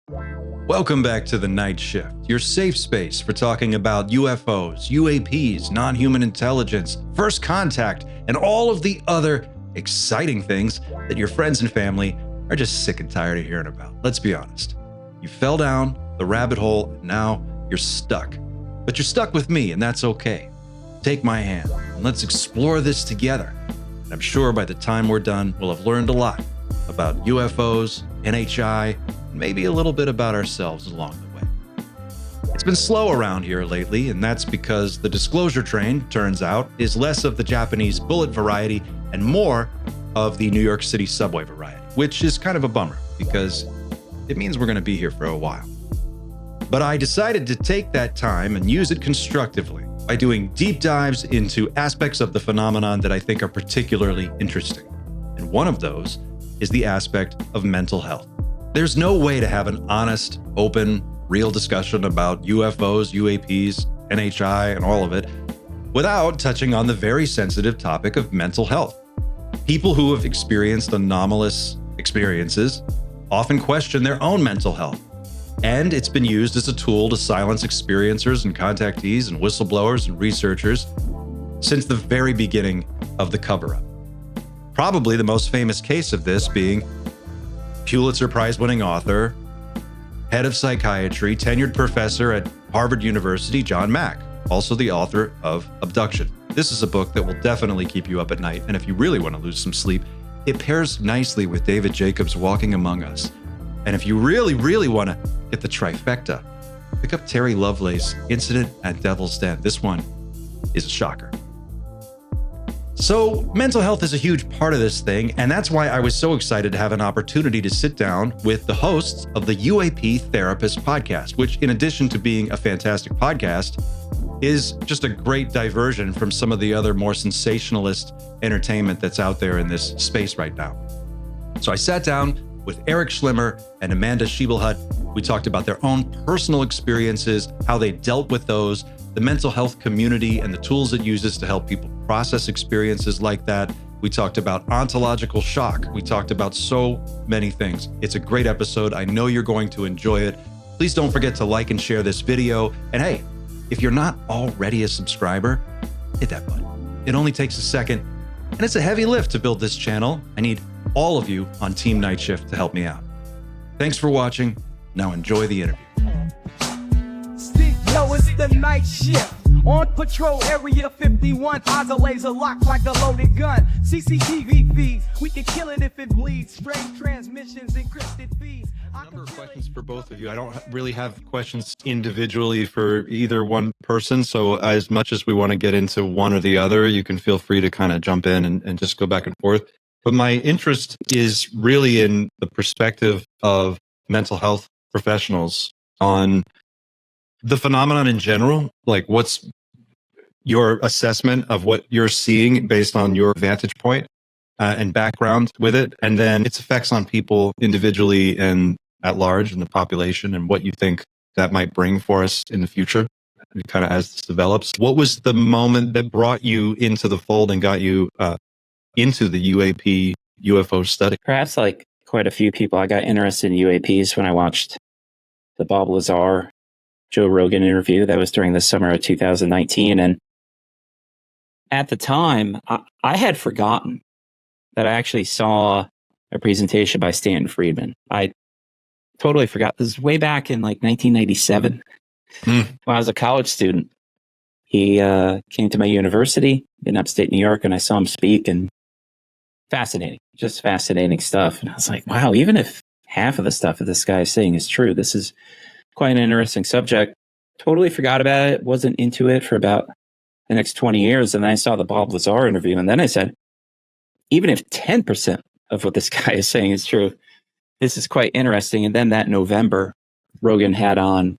Welcome back to The Night Shift, your safe space for talking about UFOs, UAPs, non-human intelligence, first contact, and all of the other exciting things that your friends and family are just sick and tired of hearing about. Let's be honest. You fell down the rabbit hole, and now you're stuck. But you're stuck with me, and that's okay. Take my hand, and let's explore this together. And I'm sure by the time we're done, we'll have learned a lot about UFOs, NHI, and maybe a little bit about ourselves along the way. It's been slow around here lately, and that's because the disclosure train, turns out, is less of the Japanese bullet variety and more of the New York City subway variety, which is kind of a bummer because it means we're going to be here for a while. But I decided to take that time and use it constructively by doing deep dives into aspects of the phenomenon that I think are particularly interesting. And one of those is the aspect of mental health. There's no way to have an honest, open, real discussion about UFOs, UAPs, NHI, and all of it without touching on the very sensitive topic of mental health. People who have experienced anomalous experiences often question their own mental health, and it's been used as a tool to silence experiencers and contactees and whistleblowers and researchers since the very beginning of the cover-up. Probably the most famous case of this being Pulitzer Prize-winning author, head of psychiatry, tenured professor at Harvard University, John Mack, also the author of Abduction. This is a book that will definitely keep you up at night, and if you really want to lose some sleep, it pairs nicely with David Jacobs' Walking Among Us. And if you really, really want to get the trifecta, pick up Terry Loveless's Incident at Devil's Den. This one is a shocker. So mental health is a huge part of this thing, and that's why I was so excited to have an opportunity to sit down with the hosts of the UAP Therapist Podcast, which, in addition to being a fantastic podcast, is just a great diversion from some of the other more sensationalist entertainment that's out there in this space right now. So I sat down with Erik Schlimmer and Amanda Sheibelhut. We talked about their own personal experiences, how they dealt with those, the mental health community and the tools it uses to help people process experiences like that. We talked about ontological shock. We talked about so many things. It's a great episode. I know you're going to enjoy it. Please don't forget to like and share this video. And hey, if you're not already a subscriber, hit that button. It only takes a second, and it's a heavy lift to build this channel. I need all of you on Team Night Shift to help me out. Thanks for watching. Now enjoy the interview. Yo, it's the night shift. On patrol area 51. Eyes are laser locked like a loaded gun. CCTV feeds. We can kill it if it bleeds. Strange transmissions, encrypted feeds. A number of questions for both of you. I don't really have questions individually for either one person. So as much as we want to get into one or the other, you can feel free to kind of jump in and just go back and forth. But my interest is really in the perspective of mental health professionals on the phenomenon in general. Like, what's your assessment of what you're seeing based on your vantage point and background with it, and then its effects on people individually and at large in the population, and what you think that might bring for us in the future, kind of as this develops. What was the moment that brought you into the fold and got you into the UAP UFO study? Perhaps like quite a few people, I got interested in UAPs when I watched the Bob Lazar, Joe Rogan interview. That was during the summer of 2019. And at the time, I had forgotten that I actually saw a presentation by Stanton Friedman. I totally forgot. This is way back in like 1997 when I was a college student. He came to my university in upstate New York, and I saw him speak, and fascinating, just fascinating stuff. And I was like, wow, even if half of the stuff that this guy is saying is true, this is quite an interesting subject. Totally forgot about it. Wasn't into it for about the next 20 years. And then I saw the Bob Lazar interview. And then I said, even if 10% of what this guy is saying is true, this is quite interesting. And then that November, Rogan had on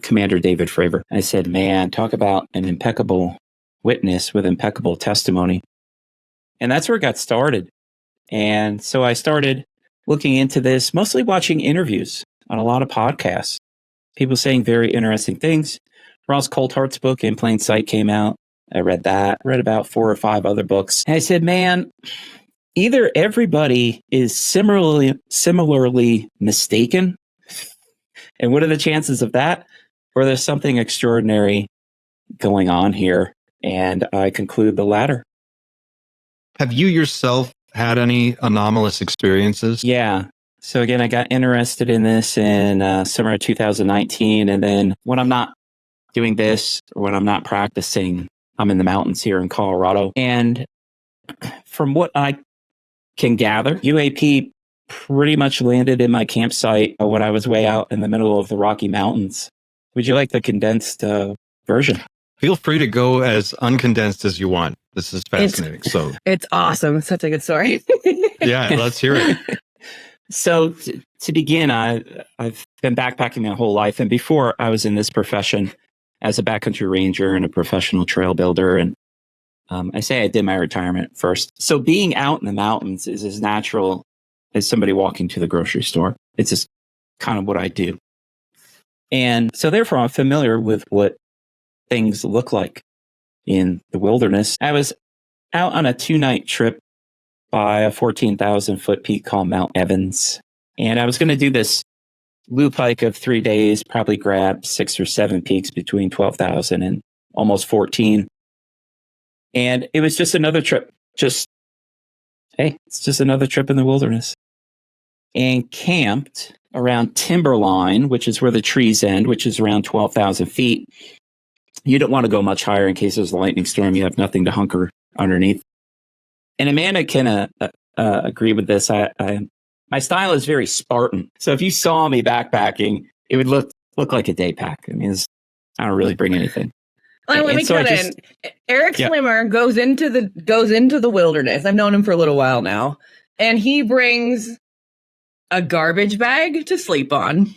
Commander David Fraver. I said, man, talk about an impeccable witness with impeccable testimony. And that's where it got started. And so I started looking into this, mostly watching interviews on a lot of podcasts. People saying very interesting things. Ross Coulthart's book, In Plain Sight, came out. I read that, read about 4 or 5 other books. And I said, man, either everybody is similarly mistaken And what are the chances of that? Or there's something extraordinary going on here. And I conclude the latter. Have you yourself had any anomalous experiences? Yeah. So again, I got interested in this in summer of 2019. And then when I'm not doing this or when I'm not practicing, I'm in the mountains here in Colorado. And from what I can gather, UAP pretty much landed in my campsite when I was way out in the middle of the Rocky Mountains. Would you like the condensed version? Feel free to go as uncondensed as you want. This is fascinating. It's awesome. It's such a good story. Yeah, let's hear it. So to begin, I've been backpacking my whole life. And before I was in this profession as a backcountry ranger and a professional trail builder. And I say I did my retirement first. So being out in the mountains is as natural as somebody walking to the grocery store. It's just kind of what I do. And so therefore I'm familiar with what things look like in the wilderness. I was out on a 2-night trip by a 14,000 foot peak called Mount Evans. And I was going to do this loop hike of 3 days, probably grab 6 or 7 peaks between 12,000 and almost 14. And it was just another trip. Hey, it's just another trip in the wilderness. And camped around Timberline, which is where the trees end, which is around 12,000 feet. You don't want to go much higher in case there's a lightning storm. You have nothing to hunker underneath. And Amanda can agree with this. My style is very Spartan. So if you saw me backpacking, it would look like a day pack. I mean, I don't really bring anything. Let me cut in. Erik Schlimmer goes into the wilderness. I've known him for a little while now, and he brings a garbage bag to sleep on,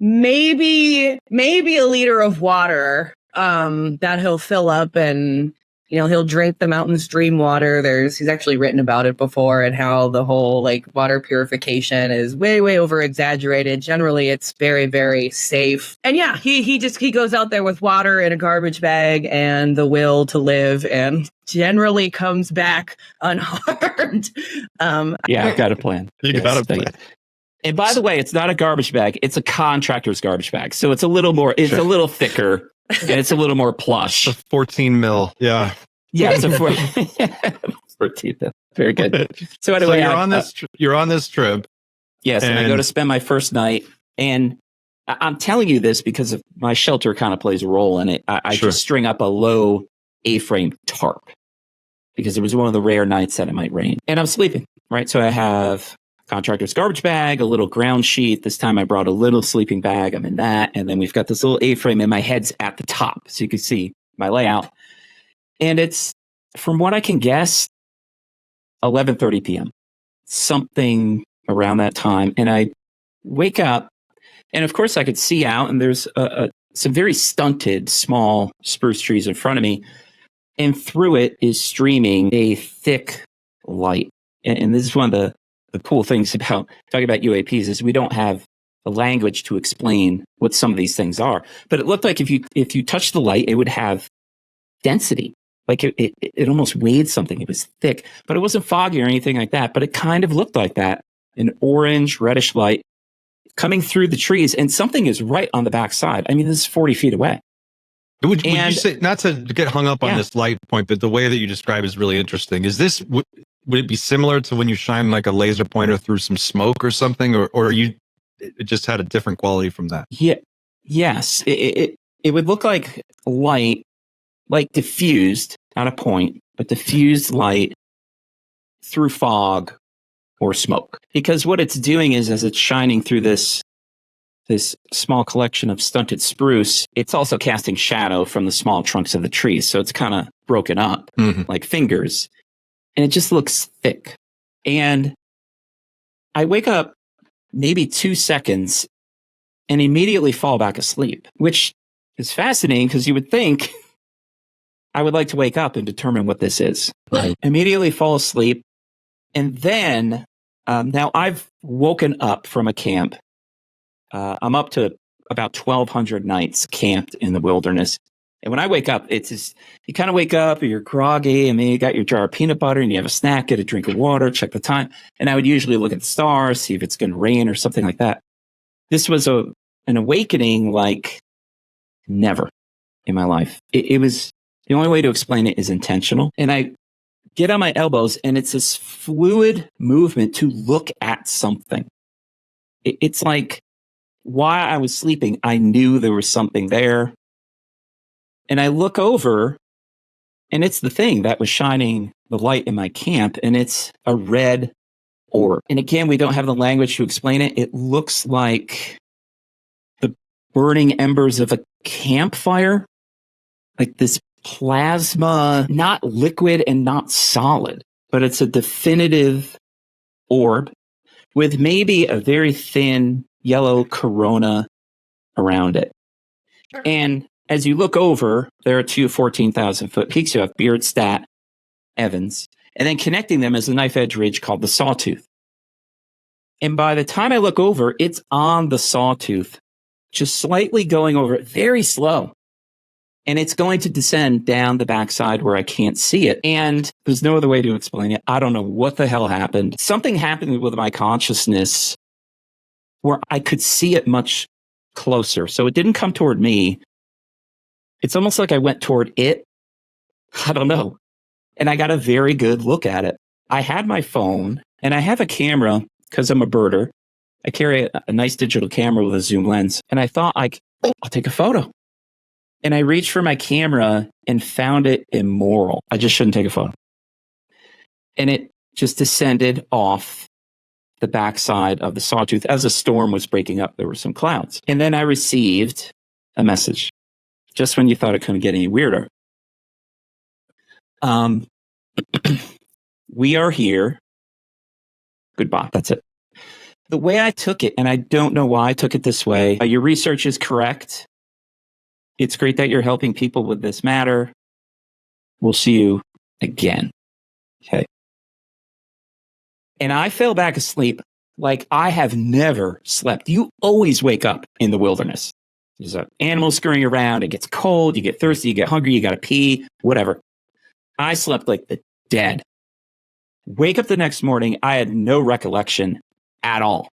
maybe a liter of water that he'll fill up, and he'll drink the mountain stream water. He's actually written about it before, and how the whole water purification is way over exaggerated. Generally, it's very, very safe. And yeah, he goes out there with water in a garbage bag and the will to live, and generally comes back unharmed. I've got a plan. You got a plan. And by the way, it's not a garbage bag; it's a contractor's garbage bag. So it's a little more. It's a little thicker. And it's a little more plush. 14 mil. Yeah. Yeah. It's a 14 mil. Very good. So anyway, you're on this trip. Yes. And I go to spend my first night. And I'm telling you this because of my shelter kind of plays a role in it. I just string up a low A-frame tarp because it was one of the rare nights that it might rain. And I'm sleeping, right? So I have contractor's garbage bag, a little ground sheet. This time I brought a little sleeping bag. I'm in that. And then we've got this little A-frame and my head's at the top. So you can see my layout. And it's, from what I can guess, 11:30 p.m. Something around that time. And I wake up, and of course I could see out, and there's some very stunted small spruce trees in front of me. And through it is streaming a thick light. And this is one of the cool things about talking about UAPs is we don't have a language to explain what some of these things are. But it looked like if you touch the light, it would have density. Like it almost weighed something. It was thick, but it wasn't foggy or anything like that. But it kind of looked like that. An orange, reddish light coming through the trees, and something is right on the backside. I mean, this is 40 feet away. Would you say, not to get hung up on this light point, but the way that you describe is really interesting. Is this... Would it be similar to when you shine like a laser pointer through some smoke or something, or it just had a different quality from that? Yeah. Yes. It would look like light, like diffused, not a point, but diffused light through fog or smoke. Because what it's doing is, as it's shining through this small collection of stunted spruce, it's also casting shadow from the small trunks of the trees. So it's kind of broken up like fingers. And it just looks thick. And I wake up maybe 2 seconds and immediately fall back asleep, which is fascinating because you would think I would like to wake up and determine what this is. Right. Immediately fall asleep. And then now I've woken up from a camp. I'm up to about 1,200 nights camped in the wilderness. And when I wake up, it's just, you kind of wake up, you're groggy, and then you got your jar of peanut butter, and you have a snack, get a drink of water, check the time. And I would usually look at the stars, see if it's going to rain or something like that. This was a an awakening like never in my life. It was, the only way to explain it is intentional. And I get on my elbows and it's this fluid movement to look at something. It's like while I was sleeping, I knew there was something there. And I look over and it's the thing that was shining the light in my camp, and it's a red orb. And again, we don't have the language to explain it. It looks like the burning embers of a campfire, like this plasma, not liquid and not solid, but it's a definitive orb with maybe a very thin yellow corona around it. And as you look over, there are two 14,000-foot peaks. You have Bierstadt, Evans, and then connecting them is a knife edge ridge called the Sawtooth. And by the time I look over, it's on the Sawtooth, just slightly going over it, very slow. And it's going to descend down the backside where I can't see it. And there's no other way to explain it. I don't know what the hell happened. Something happened with my consciousness where I could see it much closer. So it didn't come toward me. It's almost like I went toward it. I don't know. And I got a very good look at it. I had my phone and I have a camera because I'm a birder. I carry a nice digital camera with a zoom lens. And I thought, I'll take a photo. And I reached for my camera and found it immoral. I just shouldn't take a photo. And it just descended off the backside of the Sawtooth as a storm was breaking up. There were some clouds. And then I received a message just when you thought it couldn't get any weirder. We are here. Goodbye. That's it. The way I took it, and I don't know why I took it this way, your research is correct. It's great that you're helping people with this matter. We'll see you again. Okay. And I fell back asleep like I have never slept. You always wake up in the wilderness. There's an animal scurrying around. It gets cold. You get thirsty. You get hungry. You got to pee, whatever. I slept like the dead. Wake up the next morning. I had no recollection at all.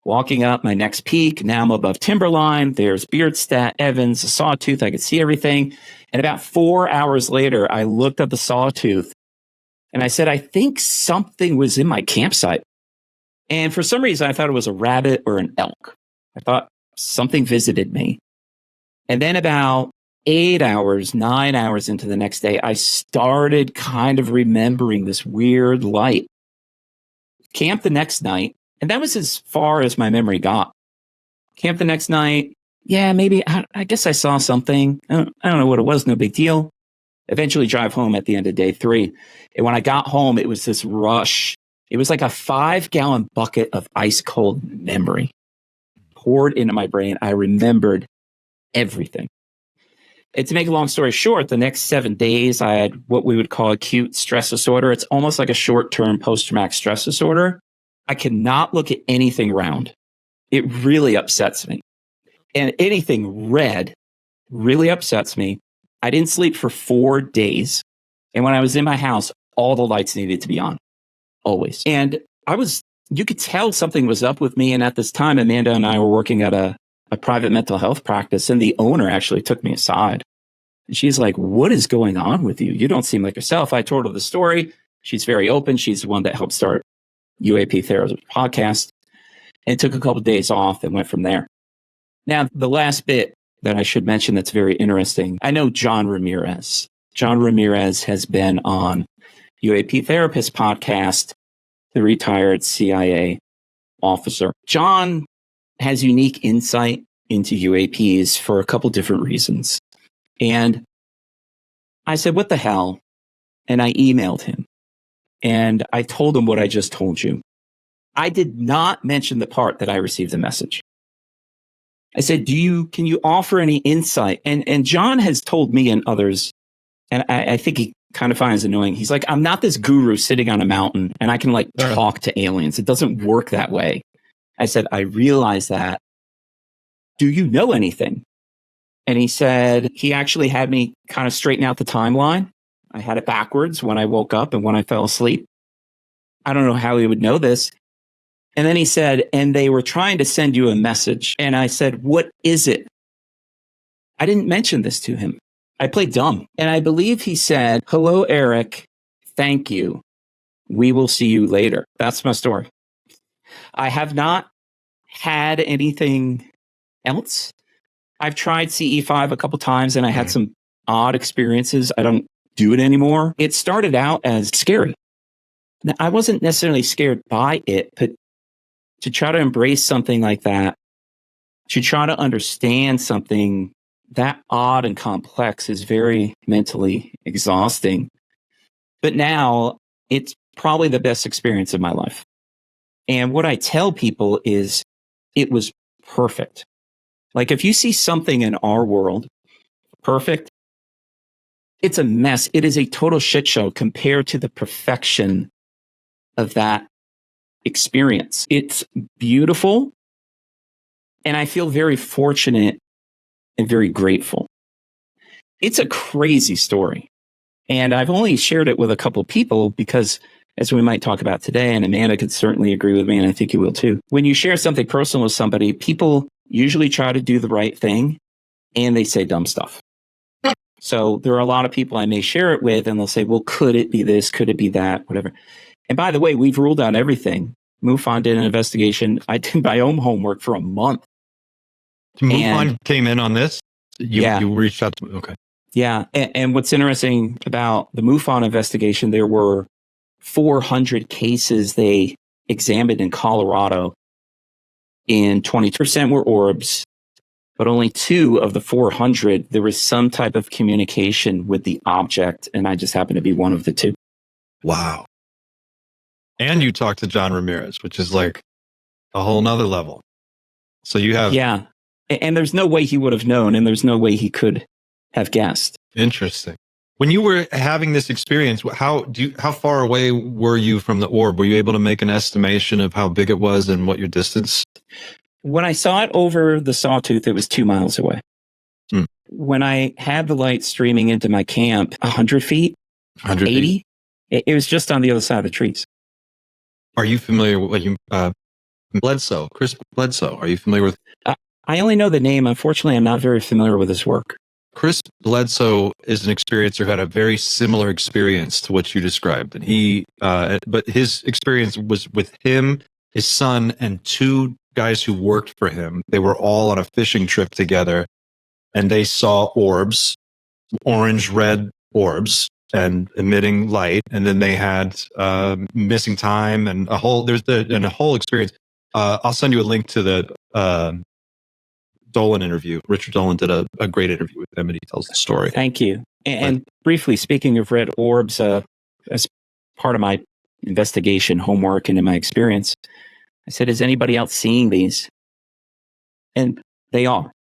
Walking up my next peak. Now I'm above timberline. There's Bierstadt, Evans, a Sawtooth. I could see everything. And about 4 hours later, I looked at the Sawtooth and I said, I think something was in my campsite. And for some reason, I thought it was a rabbit or an elk. I thought something visited me. And then about 8 hours, 9 hours into the next day, I started kind of remembering this weird light. Camped the next night, and that was as far as my memory got. Camped the next night. Yeah, maybe, I guess I saw something. I don't know what it was, no big deal. Eventually drive home at the end of day 3. And when I got home, it was this rush. It was like a 5-gallon bucket of ice cold memory poured into my brain. I remembered everything. And to make a long story short, the next 7 days, I had what we would call acute stress disorder. It's almost like a short-term post-traumatic stress disorder. I cannot look at anything round. It really upsets me. And anything red really upsets me. I didn't sleep for 4 days. And when I was in my house, all the lights needed to be on. Always. And you could tell something was up with me. And at this time, Amanda and I were working at a private mental health practice. And the owner actually took me aside. And she's like, what is going on with you? You don't seem like yourself. I told her the story. She's very open. She's the one that helped start UAP Therapist Podcast. And took a couple of days off and went from there. Now, the last bit that I should mention that's very interesting. I know John Ramirez. John Ramirez has been on UAP Therapist Podcast, the retired CIA officer. John has unique insight into UAPs for a couple different reasons. And I said, what the hell? And I emailed him. And I told him what I just told you. I did not mention the part that I received a message. I said, can you offer any insight? And John has told me and others, and I think he kind of finds it annoying. He's like, I'm not this guru sitting on a mountain and I can talk to aliens. It doesn't work that way. I said, I realize that. Do you know anything? And he said, he actually had me kind of straighten out the timeline. I had it backwards when I woke up and when I fell asleep. I don't know how he would know this. And then he said, and they were trying to send you a message. And I said, what is it? I didn't mention this to him. I played dumb. And I believe he said, hello, Erik. Thank you. We will see you later. That's my story. I have not had anything else. I've tried CE5 a couple times and I had some odd experiences. I don't do it anymore. It started out as scary. Now, I wasn't necessarily scared by it, but to try to embrace something like that, to try to understand something that odd and complex is very mentally exhausting. But now it's probably the best experience of my life. And what I tell people is it was perfect. Like if you see something in our world, perfect, it's a mess. It is a total shit show compared to the perfection of that experience. It's beautiful. And I feel very fortunate and very grateful. It's a crazy story. And I've only shared it with a couple of people because, as we might talk about today, and Amanda could certainly agree with me, and I think you will too. When you share something personal with somebody, people usually try to do the right thing and they say dumb stuff. So there are a lot of people I may share it with and they'll say, well, could it be this? Could it be that? Whatever. And by the way, we've ruled out everything. MUFON did an investigation. I did my own homework for a month. MUFON came in on this? You reached out to me. Okay. Yeah. And what's interesting about the MUFON investigation, there were 400 cases they examined in Colorado. And 20% were orbs, but only 2 of the 400, there was some type of communication with the object. And I just happened to be one of the 2. Wow. And you talked to John Ramirez, which is like a whole nother level. So you have... Yeah. And there's no way he would have known, and there's no way he could have guessed. Interesting. When you were having this experience, how far away were you from the orb? Were you able to make an estimation of how big it was and what your distance? When I saw it over the sawtooth, it was 2 miles away. When I had the light streaming into my camp, 100 feet, 180, it was just on the other side of the trees. Are you familiar with Bledsoe, Chris Bledsoe? Are you familiar with? I only know the name. Unfortunately, I'm not very familiar with his work. Chris Bledsoe is an experiencer who had a very similar experience to what you described. And but his experience was with him, his son, and 2 guys who worked for him. They were all on a fishing trip together and they saw orbs, orange, red orbs, and emitting light. And then they had missing time and a whole experience. I'll send you a link to the Dolan interview. Richard Dolan did a great interview with him and he tells the story. Thank you. And briefly, speaking of red orbs, as part of my investigation homework and in my experience, I said, is anybody else seeing these? And they are.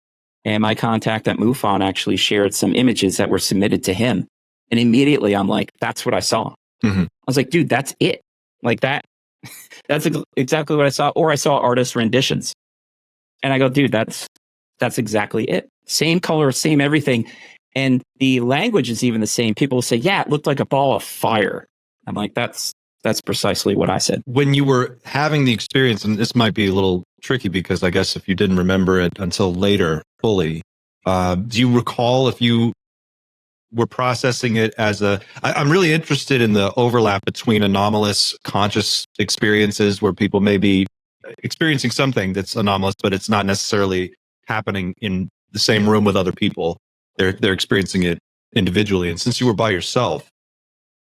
And my contact at MUFON actually shared some images that were submitted to him. And immediately I'm like, that's what I saw. I was like, dude, that's it. Like that's exactly what I saw. Or I saw artist renditions. And I go, dude, that's exactly it. Same color, same everything. And the language is even the same. People will say, yeah, it looked like a ball of fire. I'm like, that's precisely what I said. When you were having the experience, and this might be a little tricky because I guess if you didn't remember it until later fully, do you recall if you were processing it as I'm really interested in the overlap between anomalous conscious experiences where people may be experiencing something that's anomalous, but it's not necessarily happening in the same room with other people. They're experiencing it individually. And since you were by yourself,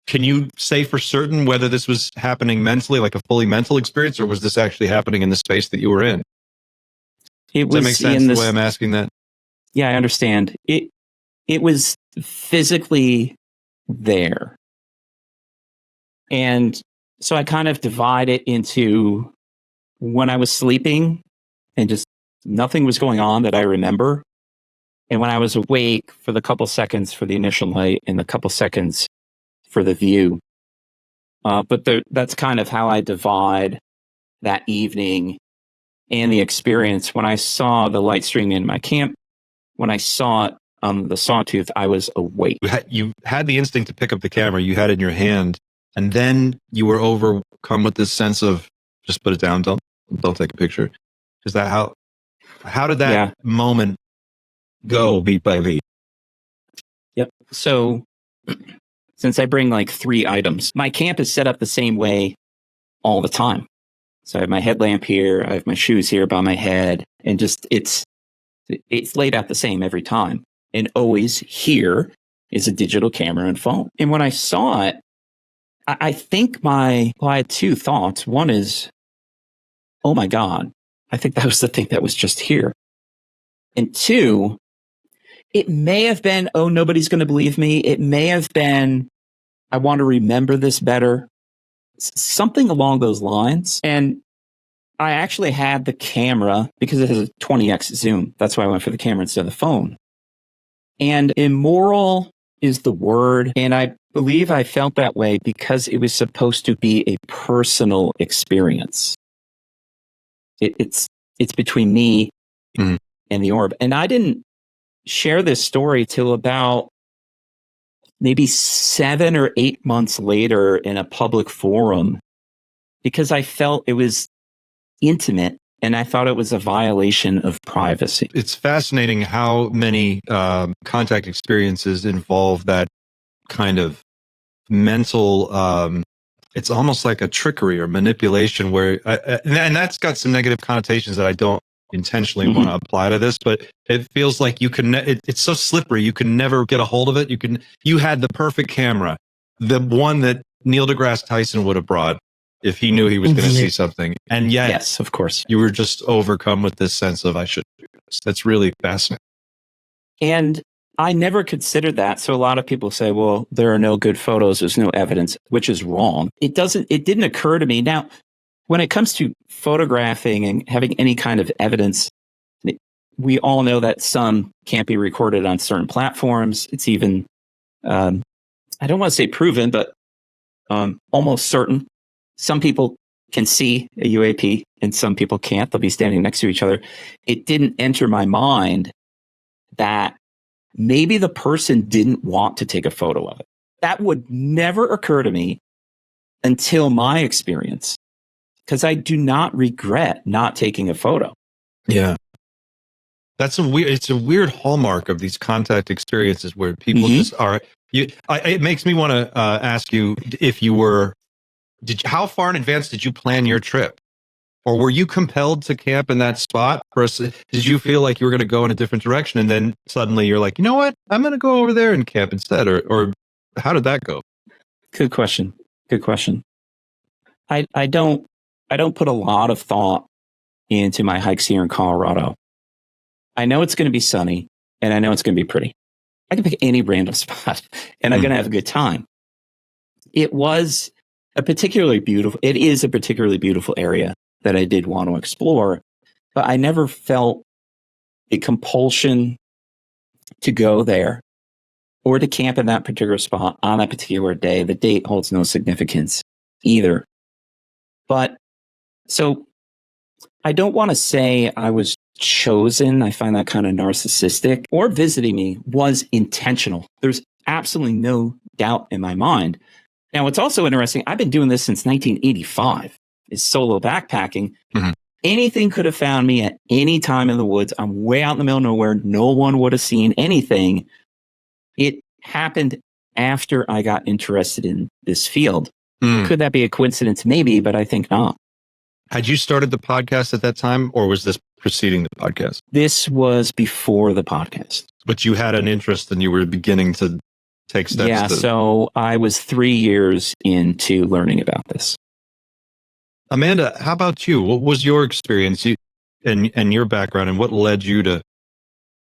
can you say for certain whether this was happening mentally, like a fully mental experience, or was this actually happening in the space that you were in? Does that make sense the way I'm asking that? Yeah, I understand. It was physically there. And so I kind of divide it into when I was sleeping and just nothing was going on that I remember. And when I was awake for the couple seconds for the initial light and the couple seconds for the view. But that's kind of how I divide that evening and the experience. When I saw the light streaming in my camp, when I saw it on the sawtooth, I was awake. You had the instinct to pick up the camera, you had it in your hand, and then you were overcome with this sense of Just put it down. Don't take a picture. Is that how did that moment go beat by beat? Yep. So since I bring like 3 items, my camp is set up the same way all the time. So I have my headlamp here, I have my shoes here by my head, and just it's laid out the same every time. And always here is a digital camera and phone. And when I saw it, I think I had 2 thoughts. One is, oh my God, I think that was the thing that was just here. And 2, it may have been, oh, nobody's going to believe me. It may have been, I want to remember this better. Something along those lines. And I actually had the camera because it has a 20x zoom. That's why I went for the camera instead of the phone. And immoral is the word. And I believe I felt that way because it was supposed to be a personal experience. It's between me and the orb. And I didn't share this story till about maybe 7 or 8 months later in a public forum because I felt it was intimate and I thought it was a violation of privacy. It's fascinating how many contact experiences involve that kind of mental, it's almost like a trickery or manipulation where, and that's got some negative connotations that I don't intentionally want to apply to this, but it feels like you can, it's so slippery. You can never get a hold of it. You had the perfect camera, the one that Neil deGrasse Tyson would have brought if he knew he was going to see something. And yet, yes, of course, you were just overcome with this sense of, I should do this. That's really fascinating. And I never considered that. So a lot of people say, well, there are no good photos. There's no evidence, which is wrong. It didn't occur to me. Now, when it comes to photographing and having any kind of evidence, we all know that some can't be recorded on certain platforms. It's even, I don't want to say proven, but almost certain. Some people can see a UAP and some people can't. They'll be standing next to each other. It didn't enter my mind that maybe the person didn't want to take a photo of it. That would never occur to me until my experience, because I do not regret not taking a photo. Yeah. It's a weird hallmark of these contact experiences where people just are, it makes me want to ask you if you were, how far in advance did you plan your trip? Or were you compelled to camp in that spot? Did you feel like you were going to go in a different direction and then suddenly you're like, you know what? I'm going to go over there and camp instead. Or how did that go? Good question. I don't put a lot of thought into my hikes here in Colorado. I know it's going to be sunny and I know it's going to be pretty. I can pick any random spot and I'm going to have a good time. It is a particularly beautiful area that I did want to explore, but I never felt a compulsion to go there or to camp in that particular spot on that particular day. The date holds no significance either. But so I don't want to say I was chosen. I find that kind of narcissistic. Or visiting me was intentional. There's absolutely no doubt in my mind. Now, what's also interesting, I've been doing this since 1985. Is solo backpacking. Anything could have found me at any time in the woods. I'm way out in the middle of nowhere. No one would have seen anything. It happened after I got interested in this field. Could that be a coincidence? Maybe, but I think not. Had you started the podcast at that time, or was this preceding the podcast? This was before the podcast. But you had an interest and you were beginning to take steps. Yeah, so I was 3 years into learning about this. Amanda, how about you? What was your experience and your background, and what led you to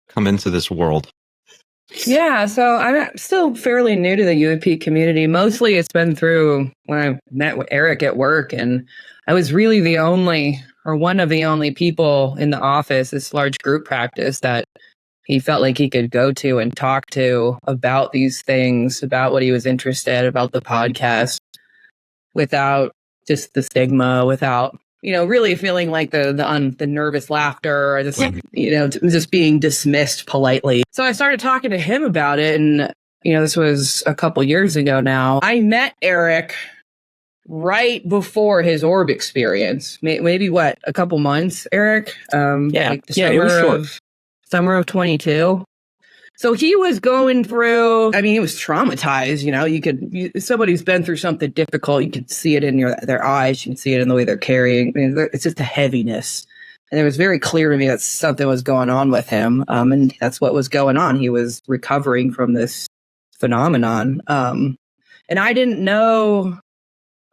come into this world? Yeah, so I'm still fairly new to the UAP community. Mostly it's been through when I met with Erik at work, and I was really one of the only people in the office, this large group practice, that he felt like he could go to and talk to about these things, about what he was interested about the podcast, without just the stigma, without, really feeling like the nervous laughter or this, just being dismissed politely. So I started talking to him about it. And, this was a couple years ago now. I met Erik right before his orb experience. Maybe what, a couple months, Erik? Like the it was short. Summer of 22. So he was going through, I mean, he was traumatized, you know, somebody who's been through something difficult, you can see it in their eyes, you can see it in the way they're carrying. I mean, it's just a heaviness. And it was very clear to me that something was going on with him. And that's what was going on. He was recovering from this phenomenon. And I didn't know,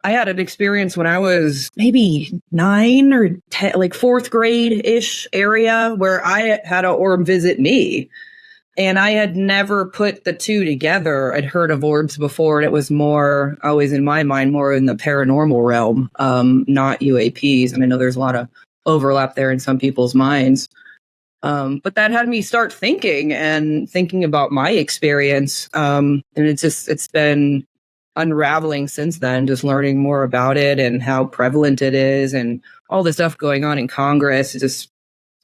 I had an experience when I was maybe 9 or 10, like 4th grade-ish area, where I had an orb visit me. And I had never put the two together. I'd heard of orbs before, and it was more, always in my mind, more in the paranormal realm, not UAPs. And I know there's a lot of overlap there in some people's minds. But that had me start thinking about my experience. And it's been unraveling since then, just learning more about it and how prevalent it is and all the stuff going on in Congress.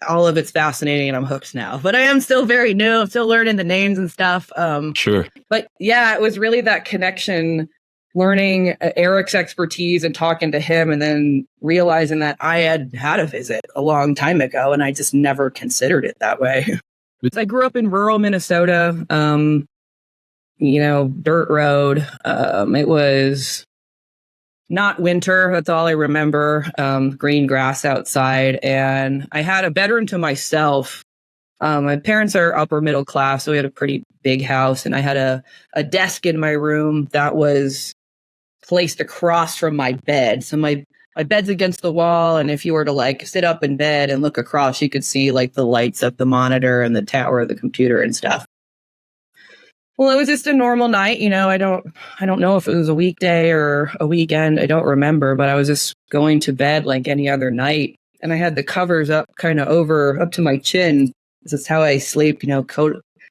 All of it's fascinating, and I'm hooked now. But I am still very new. I'm still learning the names and stuff. Sure. But yeah, it was really that connection, learning Erik's expertise and talking to him, and then realizing that I had a visit a long time ago, and I just never considered it that way. I grew up in rural Minnesota, dirt road. It was not winter. That's all I remember. Green grass outside. And I had a bedroom to myself. My parents are upper middle class, so we had a pretty big house. And I had a desk in my room that was placed across from my bed. So my bed's against the wall. And if you were to like sit up in bed and look across, you could see like the lights of the monitor and the tower of the computer and stuff. Well, it was just a normal night, you know. I don't know if it was a weekday or a weekend. I don't remember, but I was just going to bed like any other night. And I had the covers up kind of up to my chin. This is how I sleep, you know,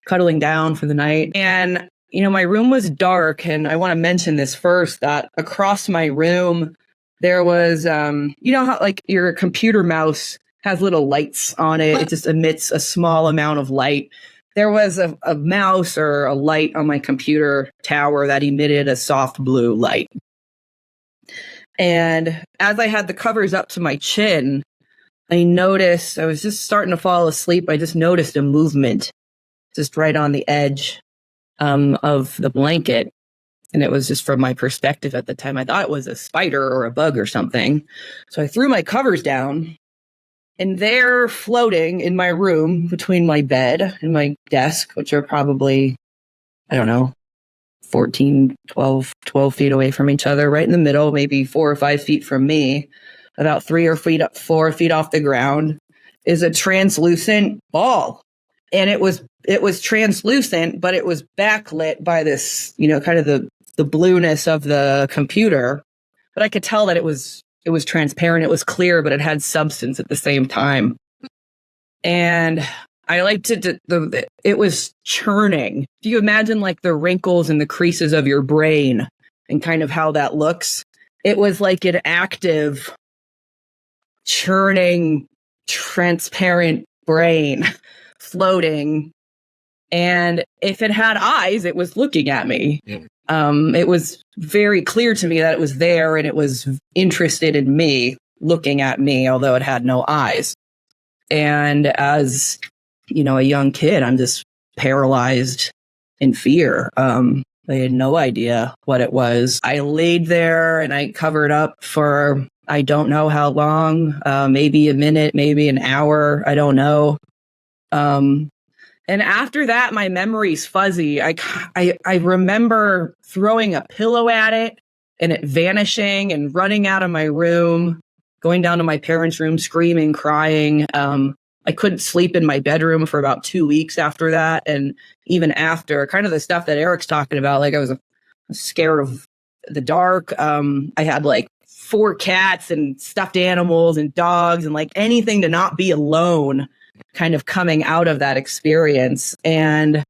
cuddling down for the night. And, you know, my room was dark. And I want to mention this first, that across my room, there was, you know how like your computer mouse has little lights on it. It just emits a small amount of light. There was a mouse or a light on my computer tower that emitted a soft blue light. And as I had the covers up to my chin, I noticed, I was just starting to fall asleep. I just noticed a movement just right on the edge of the blanket. And it was just from my perspective at the time. I thought it was a spider or a bug or something. So I threw my covers down. And they're floating in my room between my bed and my desk, which are probably, I don't know, 12 feet away from each other, right in the middle, maybe 4 or 5 feet from me, about 4 feet off the ground, is a translucent ball. And it was translucent, but it was backlit by this, you know, kind of the blueness of the computer. But I could tell that it was transparent, it was clear, but it had substance at the same time. And I liked it was churning. If you imagine like the wrinkles and the creases of your brain and kind of how that looks, it was like an active, churning, transparent brain floating. And if it had eyes, it was looking at me. Yeah. It was very clear to me that it was there and it was interested in me, looking at me, although it had no eyes. And as, you know, a young kid, I'm just paralyzed in fear. I had no idea what it was. I laid there and I covered up for, I don't know how long, maybe a minute, maybe an hour. I don't know. And after that, my memory's fuzzy. I remember throwing a pillow at it and it vanishing and running out of my room, going down to my parents' room, screaming, crying. I couldn't sleep in my bedroom for about 2 weeks after that. And even after, kind of the stuff that Erik's talking about, like I was scared of the dark. I had like 4 cats and stuffed animals and dogs and like anything to not be alone, kind of coming out of that experience. And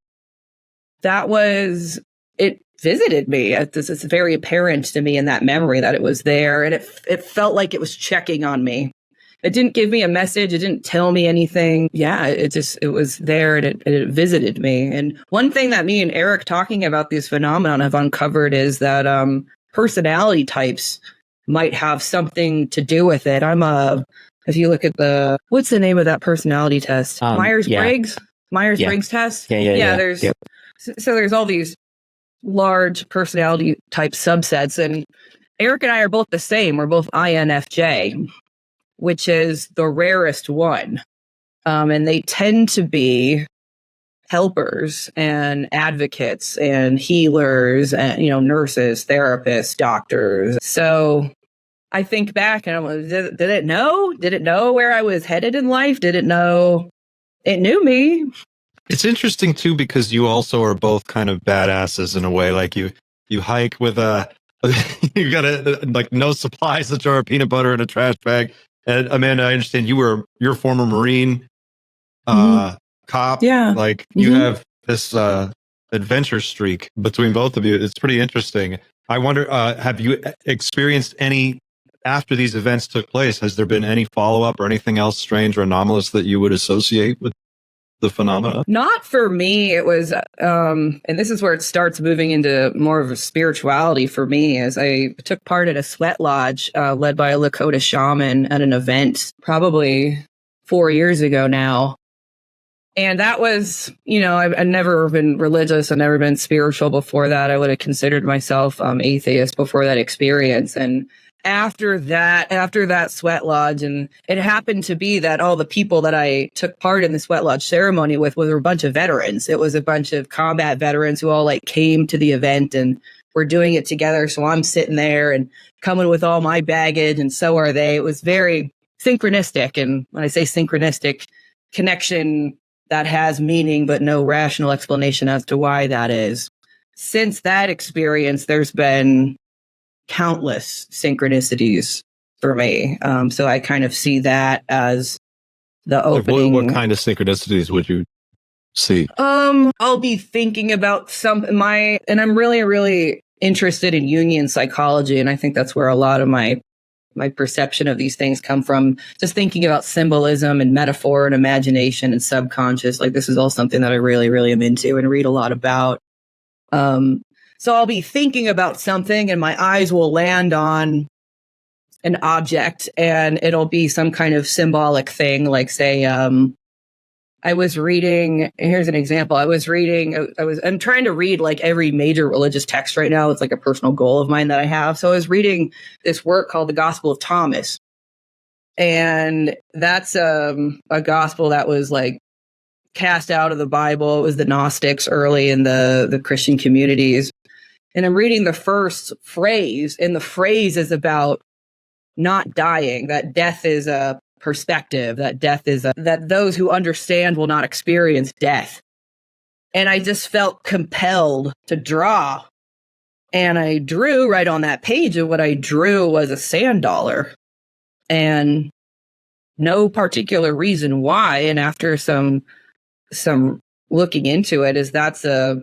it visited me. It's very apparent to me in that memory that it was there. And it felt like it was checking on me. It didn't give me a message. It didn't tell me anything. Yeah, it was there and it visited me. And one thing that me and Erik talking about these phenomenon have uncovered is that personality types might have something to do with it. If you look at what's the name of that personality test? Myers-Briggs? Myers-Briggs test? Yeah. So there's all these large personality type subsets, and Erik and I are both the same. We're both INFJ, which is the rarest one. And they tend to be helpers and advocates and healers and, nurses, therapists, doctors. So I think back and I'm like, did it know? Did it know where I was headed in life? Did it know? It knew me. It's interesting too, because you also are both kind of badasses in a way. Like you hike with you got like no supplies, a jar of peanut butter and a trash bag. And Amanda, I understand you're a former Marine cop. Yeah. Like you have this adventure streak between both of you. It's pretty interesting. I wonder, have you experienced any, after these events took place, has there been any follow-up or anything else strange or anomalous that you would associate with the phenomena? Not for me. It was, and this is where it starts moving into more of a spirituality for me, as I took part at a sweat lodge led by a Lakota shaman at an event probably 4 years ago now. And that was, I've never been religious. I've never been spiritual before that. I would have considered myself atheist before that experience. And after that sweat lodge, and it happened to be that all the people that I took part in the sweat lodge ceremony with were a bunch of veterans. It was a bunch of combat veterans who all came to the event and were doing it together. So I'm sitting there and coming with all my baggage, and so are they. It was very synchronistic. And when I say synchronistic, connection that has meaning, but no rational explanation as to why that is. Since that experience, there's been countless synchronicities for me. So I kind of see that as the opening. What kind of synchronicities would you see? I'll be thinking about and I'm really, really interested in Jungian psychology. And I think that's where a lot of my perception of these things come from. Just thinking about symbolism and metaphor and imagination and subconscious. This is all something that I really, really am into and read a lot about. So I'll be thinking about something and my eyes will land on an object and it'll be some kind of symbolic thing. Like say, I was reading, here's an example. I'm trying to read every major religious text right now. It's a personal goal of mine that I have. So I was reading this work called the Gospel of Thomas. And that's a gospel that was cast out of the Bible. It was the Gnostics early in the Christian communities. And I'm reading the first phrase, and the phrase is about not dying, that death is a perspective, that that those who understand will not experience death. And I just felt compelled to draw. And I drew right on that page, and what I drew was a sand dollar. And no particular reason why. And after some looking into it, is that's a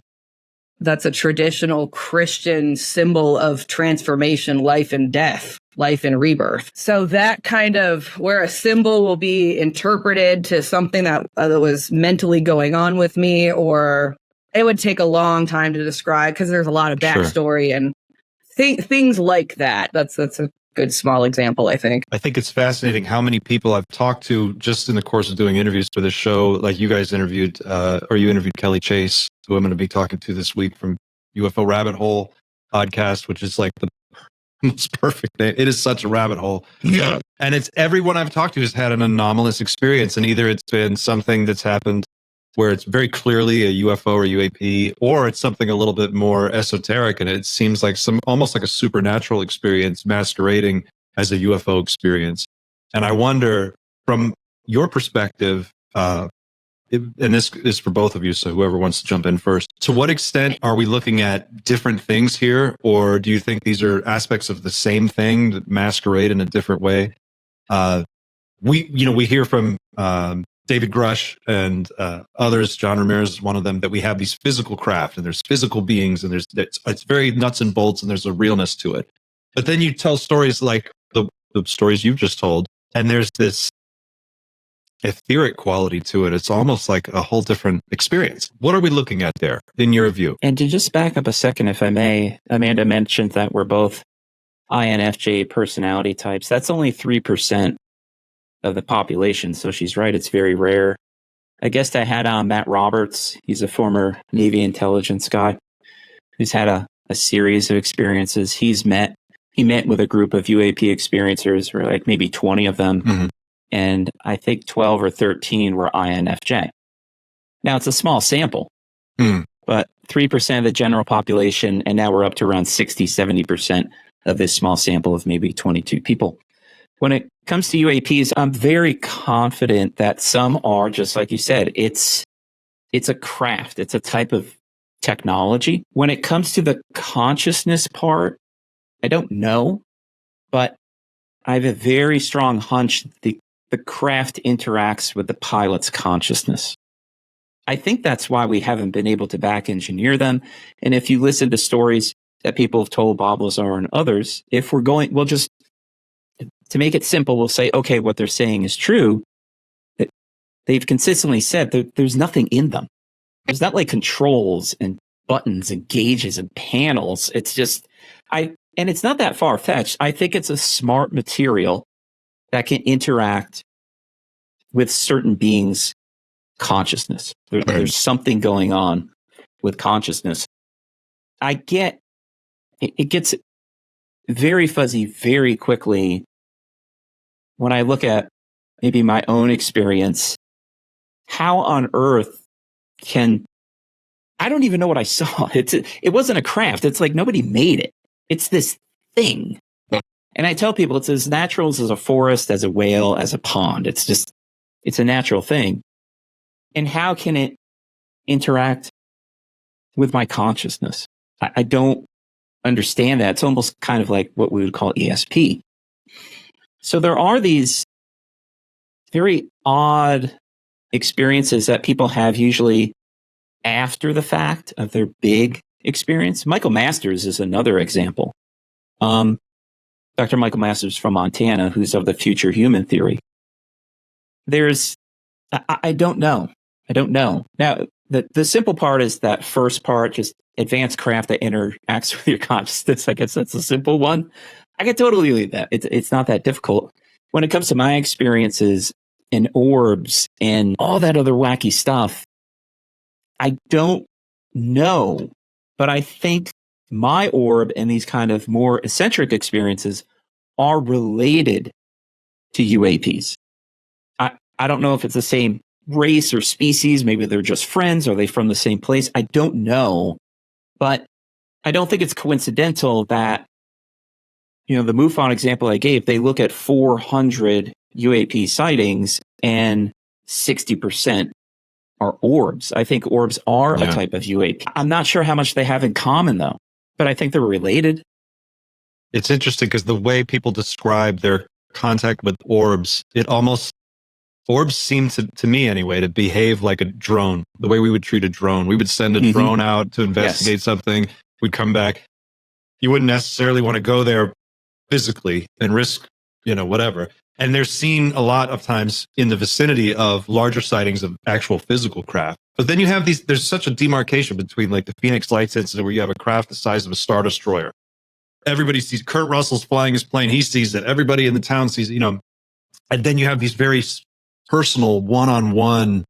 traditional Christian symbol of transformation, life and death, life and rebirth. So that kind of where a symbol will be interpreted to something that was mentally going on with me, or it would take a long time to describe because there's a lot of backstory and things like that. That's a good small example, I think. I think it's fascinating how many people I've talked to just in the course of doing interviews for this show. Like you guys interviewed, or you interviewed Kelly Chase, who I'm going to be talking to this week from UFO Rabbit Hole podcast, which is the most perfect name. It is such a rabbit hole. Yeah. And it's everyone I've talked to has had an anomalous experience. And either it's been something that's happened where it's very clearly a UFO or UAP, or it's something a little bit more esoteric. And it seems like almost like a supernatural experience masquerading as a UFO experience. And I wonder, from your perspective, and this is for both of you, so whoever wants to jump in first, to what extent are we looking at different things here? Or do you think these are aspects of the same thing that masquerade in a different way? We hear from David Grush and others, John Ramirez is one of them, that we have these physical craft and there's physical beings and it's very nuts and bolts and there's a realness to it. But then you tell stories like the stories you've just told, and there's this etheric quality to it. It's almost like a whole different experience. What are we looking at there, in your view? And to just back up a second, if I may, Amanda mentioned that we're both INFJ personality types. That's only 3% of the population. So she's right. It's very rare. I guess I had on Matt Roberts. He's a former Navy intelligence guy who's had a series of experiences. He met with a group of UAP experiencers, or like maybe 20 of them. Mm-hmm. And I think 12 or 13 were INFJ. Now it's a small sample, but 3% of the general population. And now we're up to around 60, 70% of this small sample of maybe 22 people. When it comes to UAPs, I'm very confident that some are, just like you said, it's a craft. It's a type of technology. When it comes to the consciousness part, I don't know, but I have a very strong hunch the craft interacts with the pilot's consciousness. I think that's why we haven't been able to back engineer them. And if you listen to stories that people have told Bob Lazar and others, if we're going, we'll just, to make it simple, we'll say, okay, what they're saying is true. They've consistently said that there's nothing in them. There's not like controls and buttons and gauges and panels. It's just, and it's not that far fetched. I think it's a smart material that can interact with certain beings' consciousness. There's something going on with consciousness. I get, it gets very fuzzy very quickly when I look at maybe my own experience. How on earth I don't even know what I saw. It wasn't a craft. It's like nobody made it. It's this thing. And I tell people it's as natural as a forest, as a whale, as a pond. It's a natural thing. And how can it interact with my consciousness? I don't understand that. It's almost kind of like what we would call ESP. So there are these very odd experiences that people have usually after the fact of their big experience. Michael Masters is another example. Dr. Michael Masters from Montana, who's of the future human theory. I don't know. Now, the simple part is that first part, just advanced craft that interacts with your consciousness. I guess that's a simple one. I can totally leave that. It's not that difficult. When it comes to my experiences and orbs and all that other wacky stuff, I don't know, but I think my orb and these kind of more eccentric experiences are related to UAPs. I don't know if it's the same race or species. Maybe they're just friends. Are they from the same place? I don't know, but I don't think it's coincidental that, the MUFON example I gave, they look at 400 UAP sightings and 60% are orbs. I think orbs are a type of UAP. I'm not sure how much they have in common though, but I think they're related. It's interesting because the way people describe their contact with orbs, orbs seem to me anyway, to behave like a drone, the way we would treat a drone. We would send a drone out to investigate something. We'd come back. You wouldn't necessarily want to go there physically and risk, whatever. And they're seen a lot of times in the vicinity of larger sightings of actual physical craft. But then you have there's such a demarcation between like the Phoenix Lights incident where you have a craft the size of a Star Destroyer. Everybody sees Kurt Russell's flying his plane. He sees it. Everybody in the town sees it, and then you have these very personal one-on-one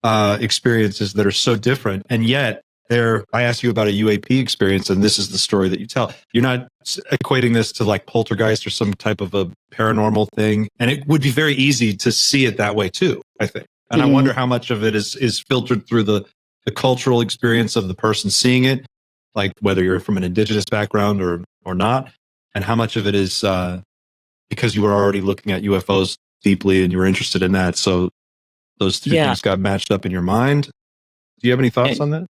experiences that are so different. And yet I asked you about a UAP experience, and this is the story that you tell. You're not equating this to like poltergeist or some type of a paranormal thing. And it would be very easy to see it that way too, I think. And I wonder how much of it is filtered through the cultural experience of the person seeing it, like whether you're from an indigenous background or not, and how much of it is because you were already looking at UFOs deeply and you were interested in that. So those two things got matched up in your mind. Do you have any thoughts on that?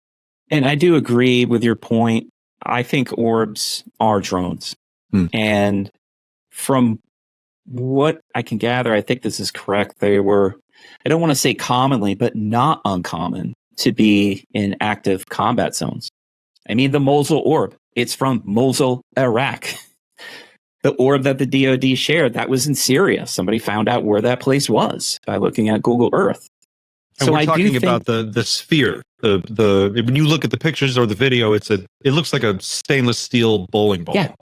And I do agree with your point. I think orbs are drones. And from what I can gather, I think this is correct. They were, I don't want to say commonly, but not uncommon to be in active combat zones. I mean, the Mosul orb, it's from Mosul, Iraq. The orb that the DoD shared, that was in Syria. Somebody found out where that place was by looking at Google Earth. And so we're talking about the sphere. The when you look at the pictures or the video, it looks like a stainless steel bowling ball. Yeah.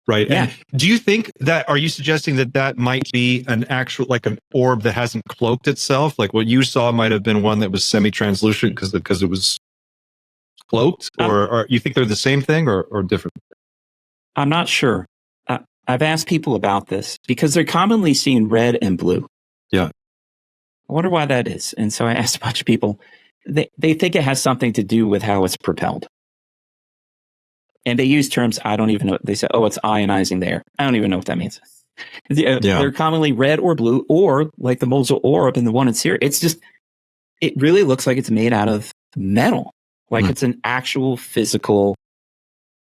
right? Yeah. And do you think that, are you suggesting that that might be an actual, like an orb that hasn't cloaked itself? Like what you saw might have been one that was semi-translucent because it was cloaked? Or you think they're the same thing or different? I'm not sure. I've asked people about this because they're commonly seen red and blue. Yeah. I wonder why that is. And so I asked a bunch of people. They think it has something to do with how it's propelled. And they use terms I don't even know. They say, oh, it's ionizing there. I don't even know what that means. They're commonly red or blue, or like the Mosul orb and the one in Syria. It's just, it really looks like it's made out of metal. Like it's an actual physical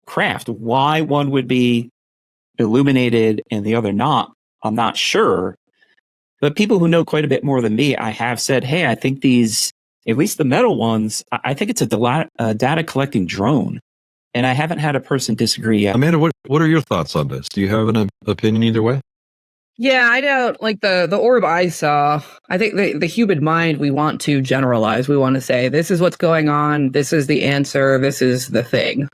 craft. Why one would be illuminated and the other not, I'm not sure. But people who know quite a bit more than me, I have said, hey, I think these, at least the metal ones, I think it's a data collecting drone. And I haven't had a person disagree yet. Amanda, what are your thoughts on this? Do you have an opinion either way? Yeah, I don't like the orb I saw. I think the human mind, we want to generalize. We want to say, this is what's going on. This is the answer. This is the thing.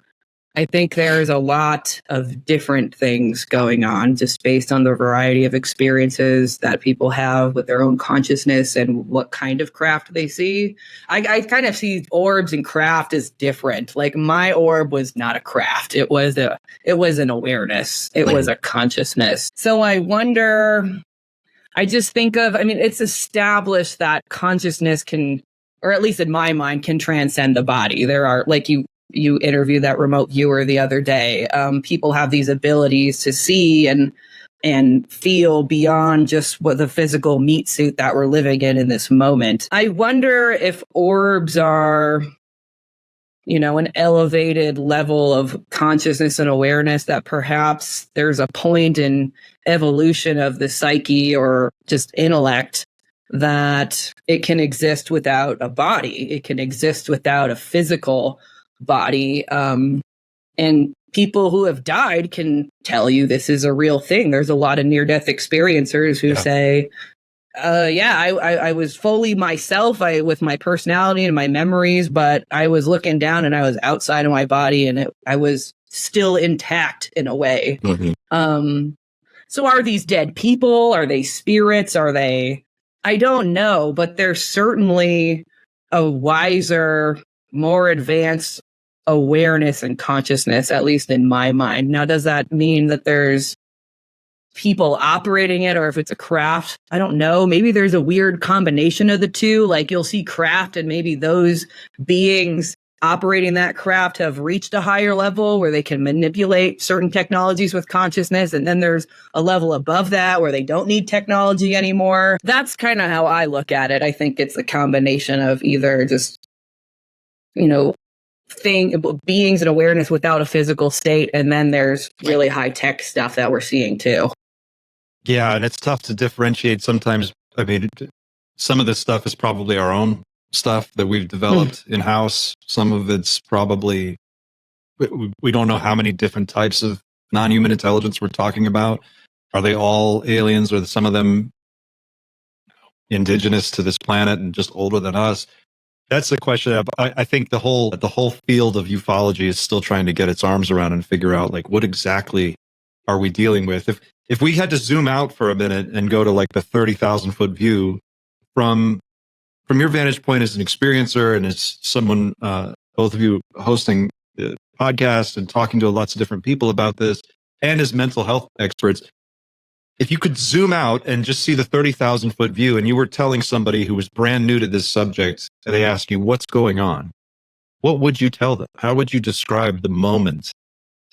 I think there's a lot of different things going on just based on the variety of experiences that people have with their own consciousness and what kind of craft they see. I kind of see orbs and craft as different. Like my orb was not a craft. It was an awareness. It was a consciousness. So I wonder, I just think of, I mean, it's established that consciousness can, or at least in my mind, can transcend the body. There are, like you interviewed that remote viewer the other day. People have these abilities to see and feel beyond just what the physical meat suit that we're living in this moment. I wonder if orbs are, an elevated level of consciousness and awareness that perhaps there's a point in evolution of the psyche or just intellect that it can exist without a body. It can exist without a physical body. And people who have died can tell you this is a real thing. There's a lot of near-death experiencers who say, I was fully myself with my personality and my memories, but I was looking down and I was outside of my body and I was still intact in a way. Mm-hmm. So are these dead people? Are they spirits? Are they, I don't know, but there's certainly a wiser, more advanced awareness and consciousness, at least in my mind. Now, does that mean that there's people operating it or if it's a craft? I don't know. Maybe there's a weird combination of the two. Like you'll see craft and maybe those beings operating that craft have reached a higher level where they can manipulate certain technologies with consciousness. And then there's a level above that where they don't need technology anymore. That's kind of how I look at it. I think it's a combination of either just, beings and awareness without a physical state. And then there's really high tech stuff that we're seeing too. Yeah. And it's tough to differentiate sometimes. I mean, some of this stuff is probably our own stuff that we've developed in-house. Some of it's probably, we don't know how many different types of non-human intelligence we're talking about. Are they all aliens or some of them indigenous to this planet and just older than us? That's the question. I think the whole field of ufology is still trying to get its arms around and figure out like what exactly are we dealing with. If we had to zoom out for a minute and go to like the 30,000 foot view from your vantage point as an experiencer and as someone, both of you hosting the podcast and talking to lots of different people about this, and as mental health experts, if you could zoom out and just see the 30,000 foot view and you were telling somebody who was brand new to this subject and they ask you what's going on, what would you tell them? How would you describe the moment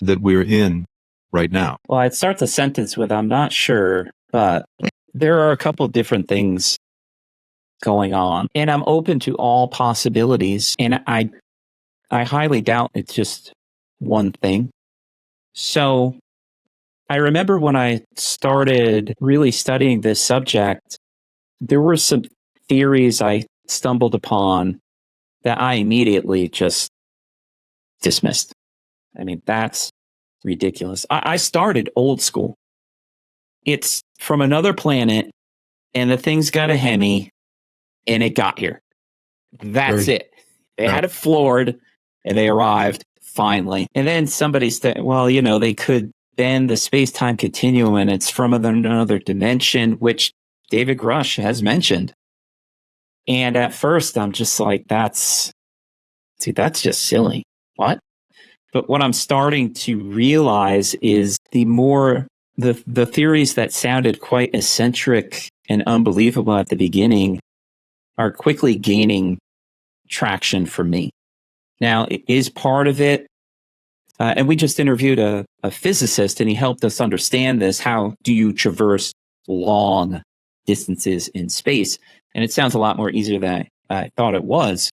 that we're in right now? Well, I'd start the sentence with, I'm not sure, but there are a couple different things going on and I'm open to all possibilities. And I highly doubt it's just one thing. So I remember when I started really studying this subject, there were some theories I stumbled upon that I immediately just dismissed. I mean, that's ridiculous. I started old school. It's from another planet and the thing's got a Hemi and it got here. That's it. They had it floored and they arrived finally. And then somebody said, well, they could bend the space-time continuum and it's from another dimension, which David Grush has mentioned. And at first I'm just like, that's just silly. What? But what I'm starting to realize is the theories that sounded quite eccentric and unbelievable at the beginning are quickly gaining traction for me. Now, it is part of it. And we just interviewed a physicist, and he helped us understand this. How do you traverse long distances in space? And it sounds a lot more easier than I thought it was.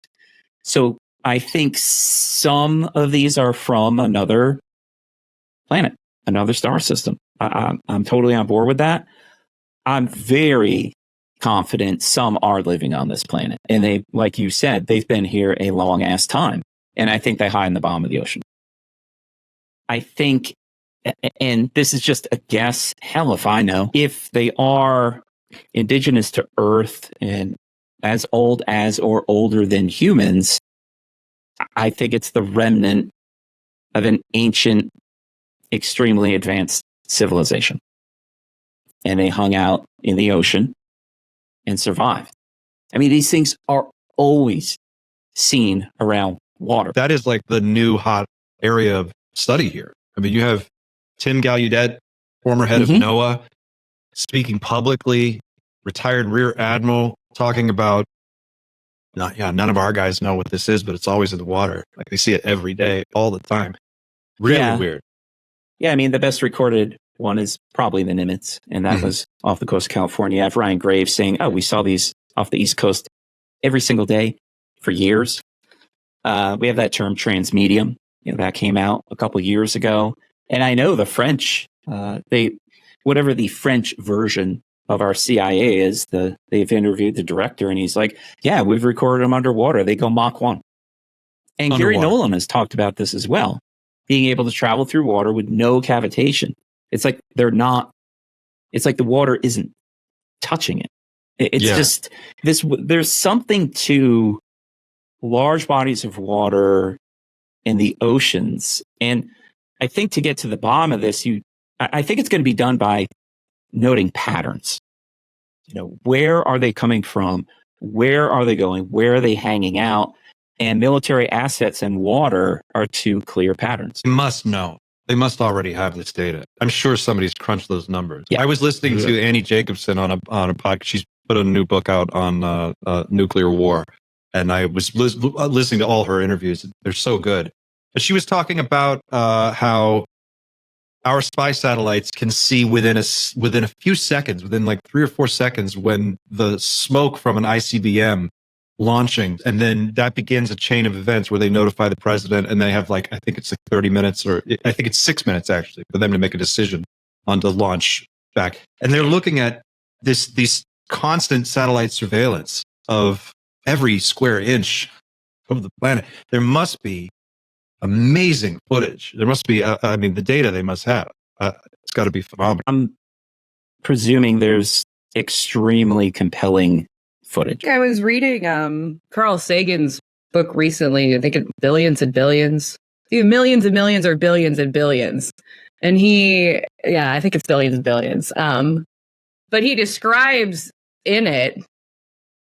So I think some of these are from another planet, another star system. I'm totally on board with that. I'm very confident some are living on this planet. And they, like you said, they've been here a long ass time. And I think they hide in the bottom of the ocean. I think, and this is just a guess, hell if I know, if they are indigenous to Earth and as old as or older than humans, I think it's the remnant of an ancient, extremely advanced civilization. And they hung out in the ocean and survived. I mean, these things are always seen around water. That is like the new hot area of study here. I mean, you have Tim Gallaudet, former head of NOAA, speaking publicly, retired rear admiral, talking about, none of our guys know what this is, but it's always in the water. Like they see it every day, all the time. Really weird. Yeah, I mean, the best recorded one is probably the Nimitz, and that was off the coast of California. You have Ryan Graves saying, we saw these off the East Coast every single day for years. We have that term transmedium. That came out a couple years ago. And I know the French, whatever the French version of our CIA is, they've interviewed the director and he's like, yeah, we've recorded them underwater. They go Mach 1. And Underwater. Gary Nolan has talked about this as well, being able to travel through water with no cavitation. It's like it's like the water isn't touching it. It's just this, there's something to large bodies of water in the oceans. And I think to get to the bottom of this, I think it's going to be done by noting patterns. Where are they coming from? Where are they going? Where are they hanging out? And military assets and water are two clear patterns. They must know. They must already have this data. I'm sure somebody's crunched those numbers. Yeah. I was listening to Annie Jacobson on a podcast. She's put a new book out on nuclear war. And I was listening to all her interviews. They're so good. But she was talking about how our spy satellites can see within a few seconds, within like 3 or 4 seconds, when the smoke from an ICBM launching, and then that begins a chain of events where they notify the president, and they have I think it's 30 minutes, or I think it's 6 minutes actually, for them to make a decision on to launch back. And they're looking at these constant satellite surveillance of every square inch of the planet. There must be amazing footage. There must be, the data they must have. It's got to be phenomenal. I'm presuming there's extremely compelling footage. I was reading Carl Sagan's book recently. I think it's Billions and Billions. Either millions and millions or billions and billions. And I think it's billions and billions. But he describes in it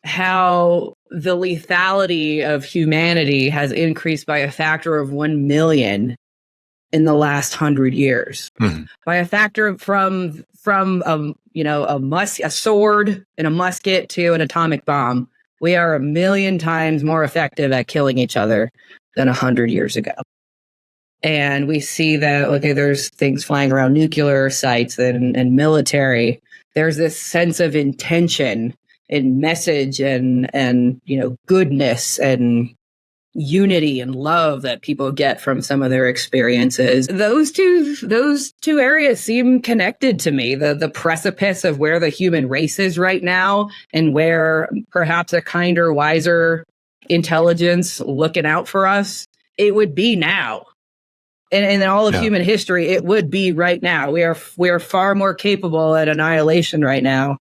how the lethality of humanity has increased by a factor of 1 million in the last 100 years. By a factor from a sword and a musket to an atomic bomb. We are 1 million times more effective at killing each other than 100 years ago. And we see that, there's things flying around nuclear sites and military. There's this sense of intention and message and goodness and unity and love that people get from some of their experiences. Those two areas seem connected to me. The precipice of where the human race is right now, and where perhaps a kinder, wiser intelligence looking out for us, it would be now. And in all of human history, it would be right now. We are far more capable at annihilation right now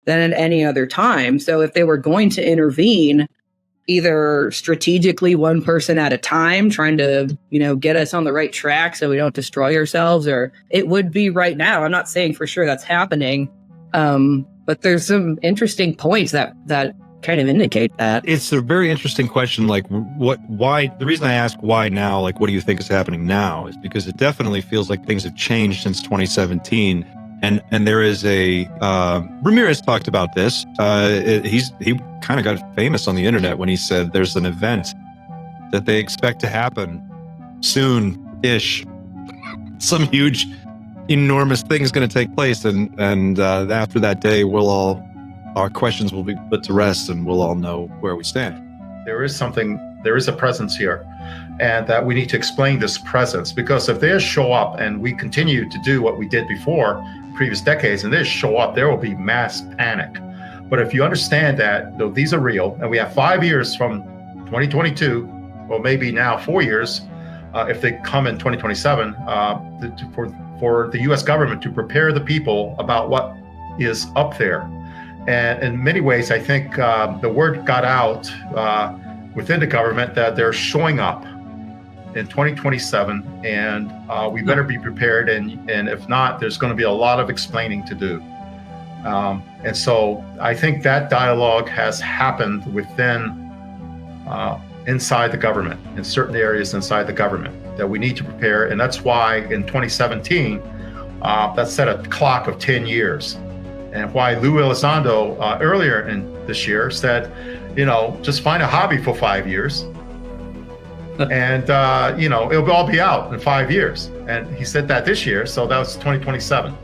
than at any other time. So if they were going to intervene, either strategically one person at a time trying to, get us on the right track so we don't destroy ourselves, or it would be right now. I'm not saying for sure that's happening. But there's some interesting points that kind of indicate that. It's a very interesting question. Like why, the reason I ask why now, like, what do you think is happening now, is because it definitely feels like things have changed since 2017. And there is a, Ramirez talked about this. He kind of got famous on the internet when he said there's an event that they expect to happen soon-ish. Some huge, enormous thing is going to take place. And after that day, our questions will be put to rest and we'll all know where we stand. There is a presence here, and that we need to explain this presence, because if they show up and we continue to do what we did before previous decades and they show up, there will be mass panic. But if you understand that these are real, and we have 5 years from 2022, or maybe now 4 years, if they come in 2027, for the U.S. government to prepare the people about what is up there. And in many ways, I think the word got out within the government that they're showing up in 2027, and we better be prepared. And if not, there's going to be a lot of explaining to do. And so I think that dialogue has happened within, inside the government, in certain areas inside the government, that we need to prepare. And that's why in 2017, that set a clock of 10 years. And why Lou Elizondo earlier in this year said, just find a hobby for 5 years. And, it'll all be out in 5 years. And he said that this year. So that was 2027.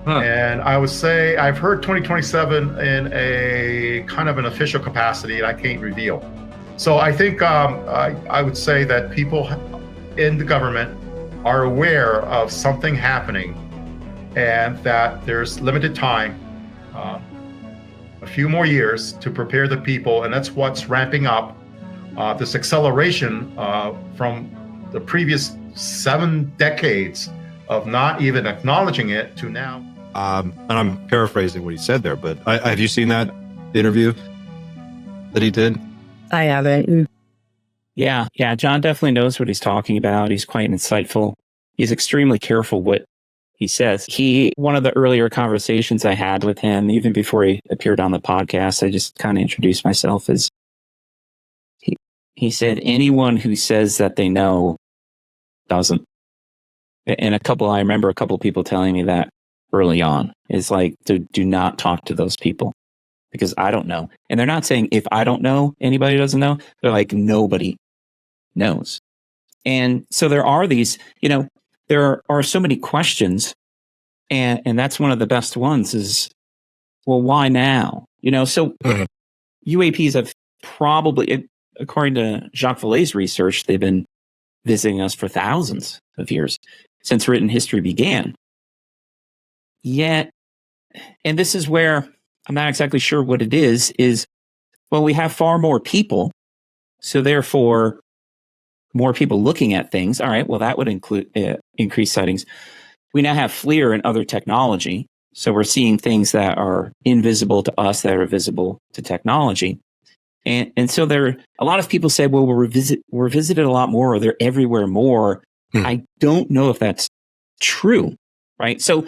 Huh. And I would say I've heard 2027 in a kind of an official capacity that I can't reveal. So I think I would say that people in the government are aware of something happening, and that there's limited time, a few more years to prepare the people. And that's what's ramping up this acceleration from the previous 7 decades of not even acknowledging it to now. And I'm paraphrasing what he said there, but have you seen that interview that he did? I haven't. Yeah. John definitely knows what he's talking about. He's quite insightful. He's extremely careful what he says. One of the earlier conversations I had with him, even before he appeared on the podcast, I just kind of introduced myself as, he said, anyone who says that they know doesn't. And I remember a couple of people telling me that early on. It's like, do not talk to those people, because I don't know. And they're not saying if I don't know, anybody doesn't know. They're like, nobody knows. And so there are these, there are so many questions, and that's one of the best ones is, well, why now? So UAPs have probably, according to Jacques Vallée's research, they've been visiting us for thousands of years, since written history began. Yet, and this is where I'm not exactly sure what it is, well, we have far more people, so therefore more people looking at things. All right, well, that would include increased sightings. We now have FLIR and other technology, so we're seeing things that are invisible to us that are visible to technology. And so a lot of people say, well, we're visited a lot more, or they're everywhere more. I don't know if that's true, right? So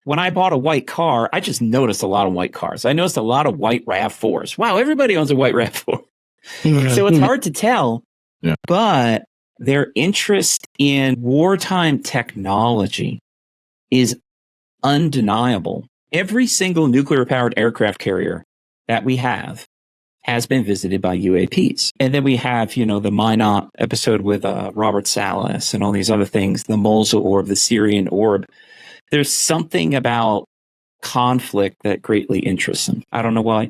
when I bought a white car, I just noticed a lot of white cars. I noticed a lot of white RAV4s. Wow, everybody owns a white RAV4. So it's hard to tell, but their interest in wartime technology is undeniable. Every single nuclear-powered aircraft carrier that we have has been visited by UAPs. And then we have, the Minot episode with Robert Salas and all these other things, the Mosul Orb, the Syrian Orb. There's something about conflict that greatly interests them. I don't know why.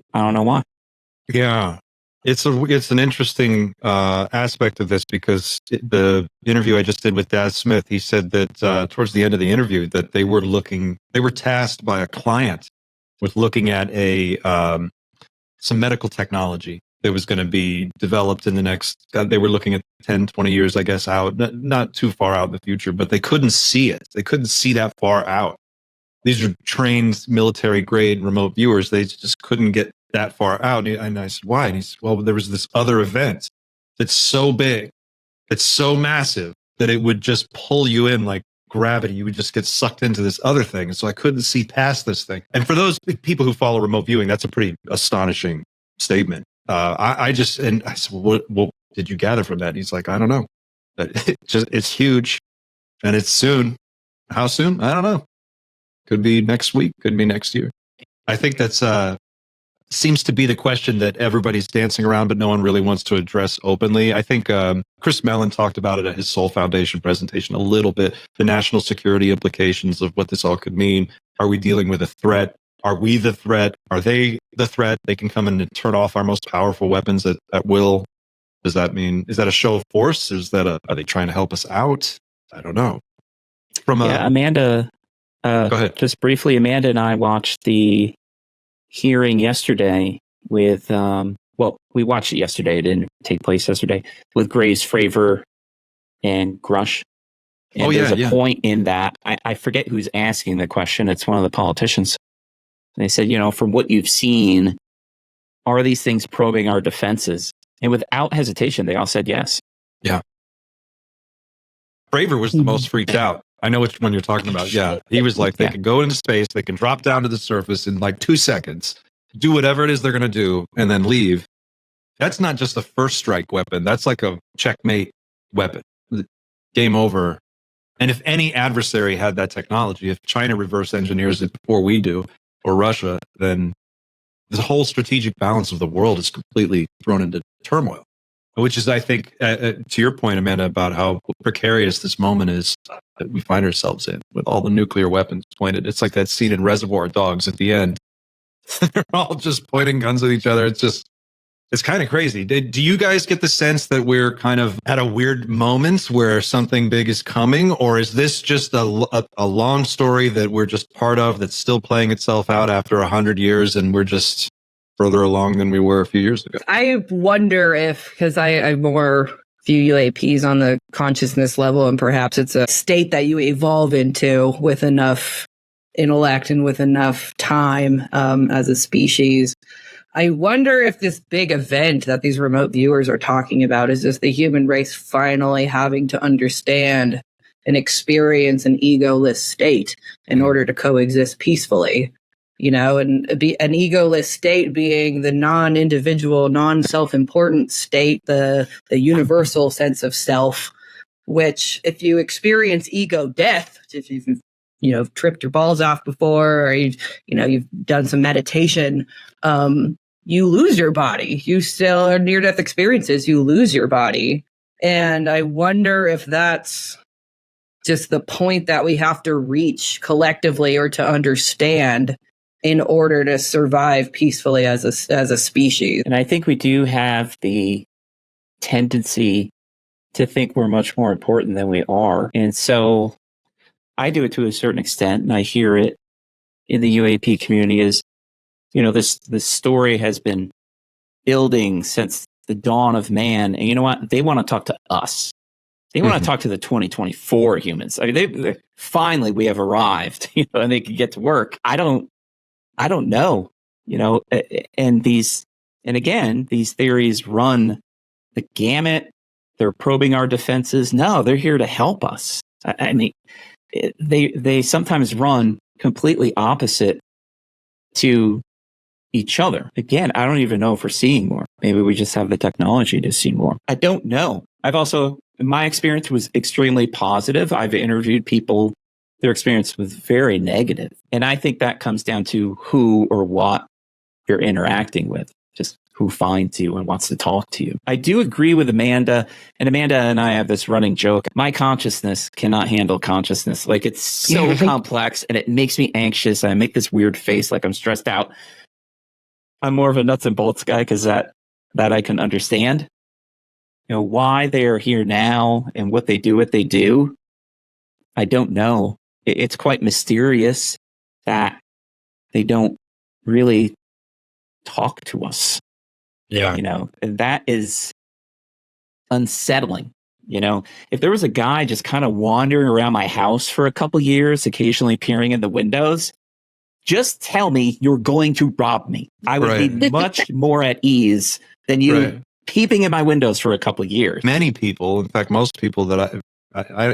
Yeah. It's an interesting aspect of this, because the interview I just did with Daz Smith, he said that towards the end of the interview that they were tasked by a client with looking at some medical technology that was going to be developed in the next, they were looking at 10, 20 years, I guess, out, not too far out in the future, but they couldn't see it. They couldn't see that far out. These are trained military grade remote viewers. They just couldn't get that far out. And I said, why? And he said, well, there was this other event that's so big, it's so massive that it would just pull you in like gravity. You would just get sucked into this other thing. And so I couldn't see past this thing. And for those people who follow remote viewing, that's a pretty astonishing statement. I said, well, what did you gather from that? And he's like, I don't know. It's huge and it's soon. How soon? I don't know. Could be next week, could be next year. I think that's seems to be the question that everybody's dancing around, but no one really wants to address openly. I think Chris Mellon talked about it at his Soul Foundation presentation a little bit, the national security implications of what this all could mean. Are we dealing with a threat? Are we the threat? Are they the threat? They can come in and turn off our most powerful weapons at will. Does that mean, is that a show of force? Are they trying to help us out? I don't know. Amanda, go ahead. Just briefly, Amanda and I watched the hearing yesterday with, we watched it yesterday. It didn't take place yesterday with Graves, Fraver, and Grush. And there's a point in that. I forget who's asking the question. It's one of the politicians. And they said, from what you've seen, are these things probing our defenses? And without hesitation, they all said yes. Yeah. Fraver was the most freaked out. I know which one you're talking about. Yeah. He was like, they can go into space, they can drop down to the surface in like 2 seconds, do whatever it is they're going to do, and then leave. That's not just a first strike weapon. That's like a checkmate weapon. Game over. And if any adversary had that technology, if China reverse engineers it before we do, or Russia, then the whole strategic balance of the world is completely thrown into turmoil. Which is, I think, to your point, Amanda, about how precarious this moment is that we find ourselves in with all the nuclear weapons pointed. It's like that scene in Reservoir Dogs at the end. They're all just pointing guns at each other. It's kind of crazy. Do you guys get the sense that we're kind of at a weird moment where something big is coming? Or is this just a long story that we're just part of that's still playing itself out after 100 years and we're just further along than we were a few years ago? I wonder if, because I more view UAPs on the consciousness level, and perhaps it's a state that you evolve into with enough intellect and with enough time as a species. I wonder if this big event that these remote viewers are talking about is just the human race finally having to understand and experience an egoless state in order to coexist peacefully. And be an egoless state being the non-individual, non-self-important state, the universal sense of self, which if you experience ego death, if you've tripped your balls off before, or you've done some meditation, you lose your body. You still are near-death experiences, you lose your body. And I wonder if that's just the point that we have to reach collectively or to understand in order to survive peacefully as a species. And I think we do have the tendency to think we're much more important than we are. And so I do it to a certain extent, and I hear it in the UAP community is, this story has been building since the dawn of man. And you know what? They want to talk to us. They want to talk to the 2024 humans. I mean, they finally we have arrived, and they can get to work. I don't know, and these theories run the gamut. They're probing our defenses. No, they're here to help us. I mean, they sometimes run completely opposite to each other. Again, I don't even know if we're seeing more. Maybe we just have the technology to see more. I don't know. My experience was extremely positive. I've interviewed people. Their experience was very negative. And I think that comes down to who or what you're interacting with, just who finds you and wants to talk to you. I do agree with Amanda, and Amanda and I have this running joke. My consciousness cannot handle consciousness. Like, it's so complex and it makes me anxious. I make this weird face like I'm stressed out. I'm more of a nuts and bolts guy because that I can understand. Why they are here now and what they do. I don't know. It's quite mysterious that they don't really talk to us. Yeah. And that is unsettling. If there was a guy just kind of wandering around my house for a couple years, occasionally peering in the windows, just tell me you're going to rob me. I would be much more at ease than you peeping in my windows for a couple of years. Many people, in fact, most people that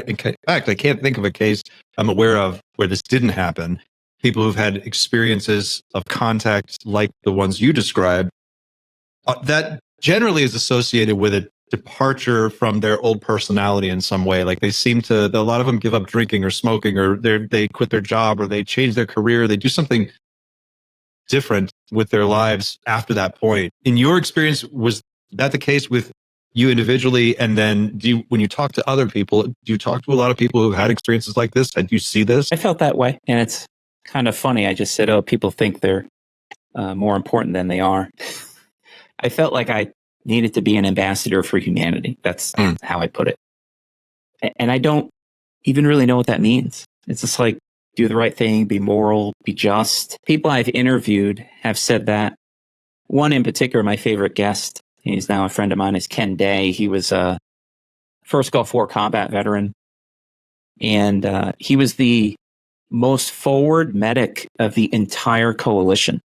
in fact, I can't think of a case I'm aware of where this didn't happen. People who've had experiences of contact like the ones you described, that generally is associated with a departure from their old personality in some way. Like they seem to, a lot of them give up drinking or smoking, or they quit their job, or they change their career. They do something different with their lives after that point. In your experience, was that the case with you individually? And then when you talk to other people, do you talk to a lot of people who've had experiences like this? And do you see this? I felt that way. And it's kind of funny. I just said, oh, people think they're more important than they are. I felt like I needed to be an ambassador for humanity. That's how I put it. And I don't even really know what that means. It's just like, do the right thing, be moral, be just. People I've interviewed have said that. One in particular, my favorite guest, he's now a friend of mine, is Ken Day. He was a first Gulf War combat veteran. And he was the most forward medic of the entire coalition.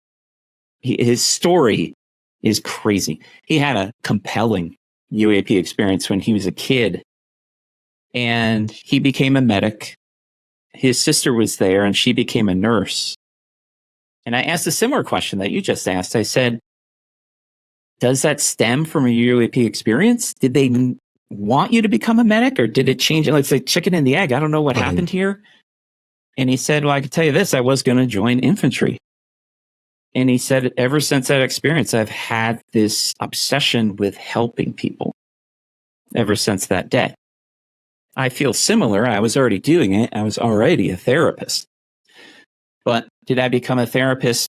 His story is crazy. He had a compelling UAP experience when he was a kid. And he became a medic. His sister was there and she became a nurse. And I asked a similar question that you just asked. I said, does that stem from a UAP experience? Did they want you to become a medic, or did it change? It's like chicken and the egg. I don't know what happened here. And he said, well, I can tell you this, I was going to join infantry. And he said, ever since that experience, I've had this obsession with helping people ever since that day. I feel similar. I was already doing it. I was already a therapist. But did I become a therapist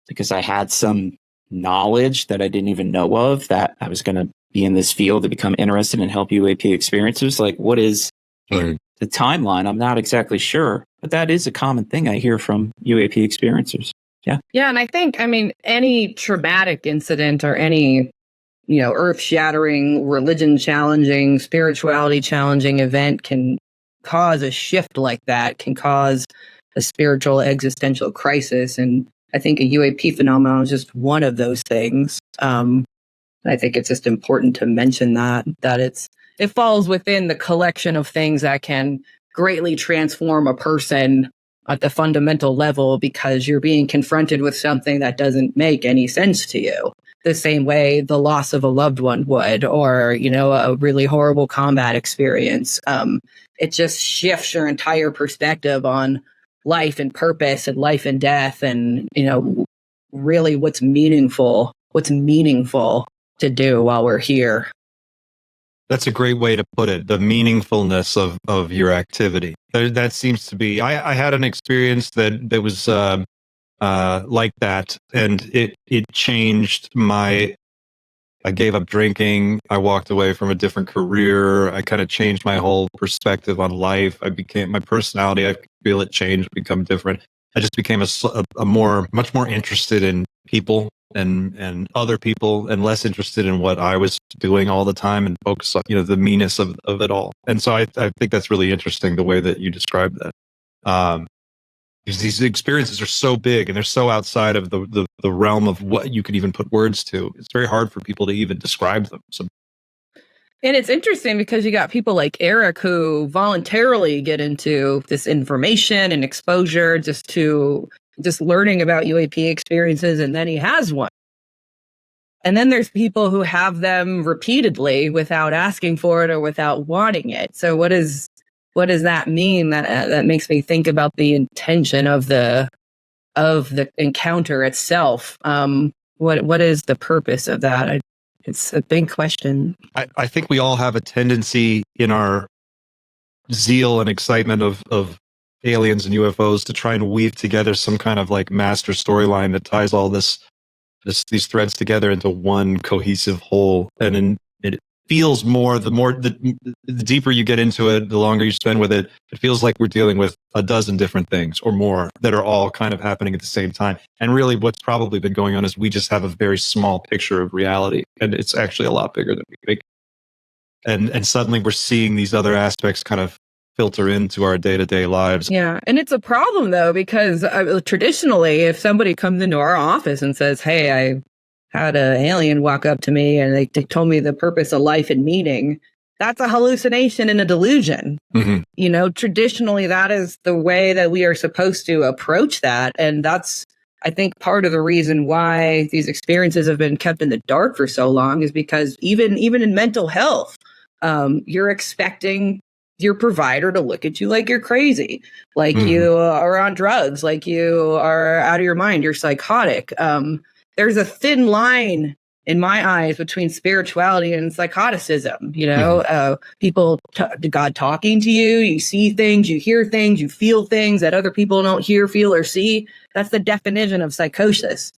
because I had some knowledge that I didn't even know of, that I was going to be in this field to become interested and help UAP experiencers? Like, what is the timeline? I'm not exactly sure. But that is a common thing I hear from UAP experiencers. Yeah. Yeah. And I think, any traumatic incident or any, earth shattering, religion challenging, spirituality challenging event can cause a shift like that, can cause a spiritual existential crisis. And I think a UAP phenomenon is just one of those things. I think it's just important to mention that it falls within the collection of things that can greatly transform a person at the fundamental level, because you're being confronted with something that doesn't make any sense to you, the same way the loss of a loved one would, or, a really horrible combat experience. It just shifts your entire perspective on life and purpose and life and death, and, really what's meaningful to do while we're here. That's a great way to put it, the meaningfulness of your activity. That seems to be, I had an experience that was like that, and it changed I gave up drinking. I walked away from a different career. I kind of changed my whole perspective on life. My personality, I feel it changed, become different. I just became much more interested in people and other people, and less interested in what I was doing all the time, and focus on, the meanness of it all. And so I think that's really interesting, the way that you described that. Because these experiences are so big and they're so outside of the realm of what you can even put words to. It's very hard for people to even describe them. So. And it's interesting because you got people like Erik who voluntarily get into this information and exposure just learning about UAP experiences, and then he has one. And then there's people who have them repeatedly without asking for it or without wanting it. So what does that mean? That makes me think about the intention of the encounter itself. What is the purpose of that? It's a big question. I think we all have a tendency in our zeal and excitement of aliens and UFOs to try and weave together some kind of like master storyline that ties all these threads together into one cohesive whole. And it feels the deeper you get into it, the longer you spend with it, it feels like we're dealing with a dozen different things or more that are all kind of happening at the same time. And really what's probably been going on is we just have a very small picture of reality, and it's actually a lot bigger than we think. And suddenly we're seeing these other aspects kind of filter into our day-to-day lives. Yeah. And it's a problem, though, because traditionally, if somebody comes into our office and says, hey, I had an alien walk up to me and they told me the purpose of life and meaning, that's a hallucination and a delusion. Mm-hmm. Traditionally, that is the way that we are supposed to approach that. And that's, I think, part of the reason why these experiences have been kept in the dark for so long is because even in mental health, you're expecting your provider to look at you like you're crazy, like you are on drugs, like you are out of your mind, you're psychotic. There's a thin line in my eyes between spirituality and psychoticism. People, God talking to you, you see things, you hear things, you feel things that other people don't hear, feel, or see. That's the definition of psychosis.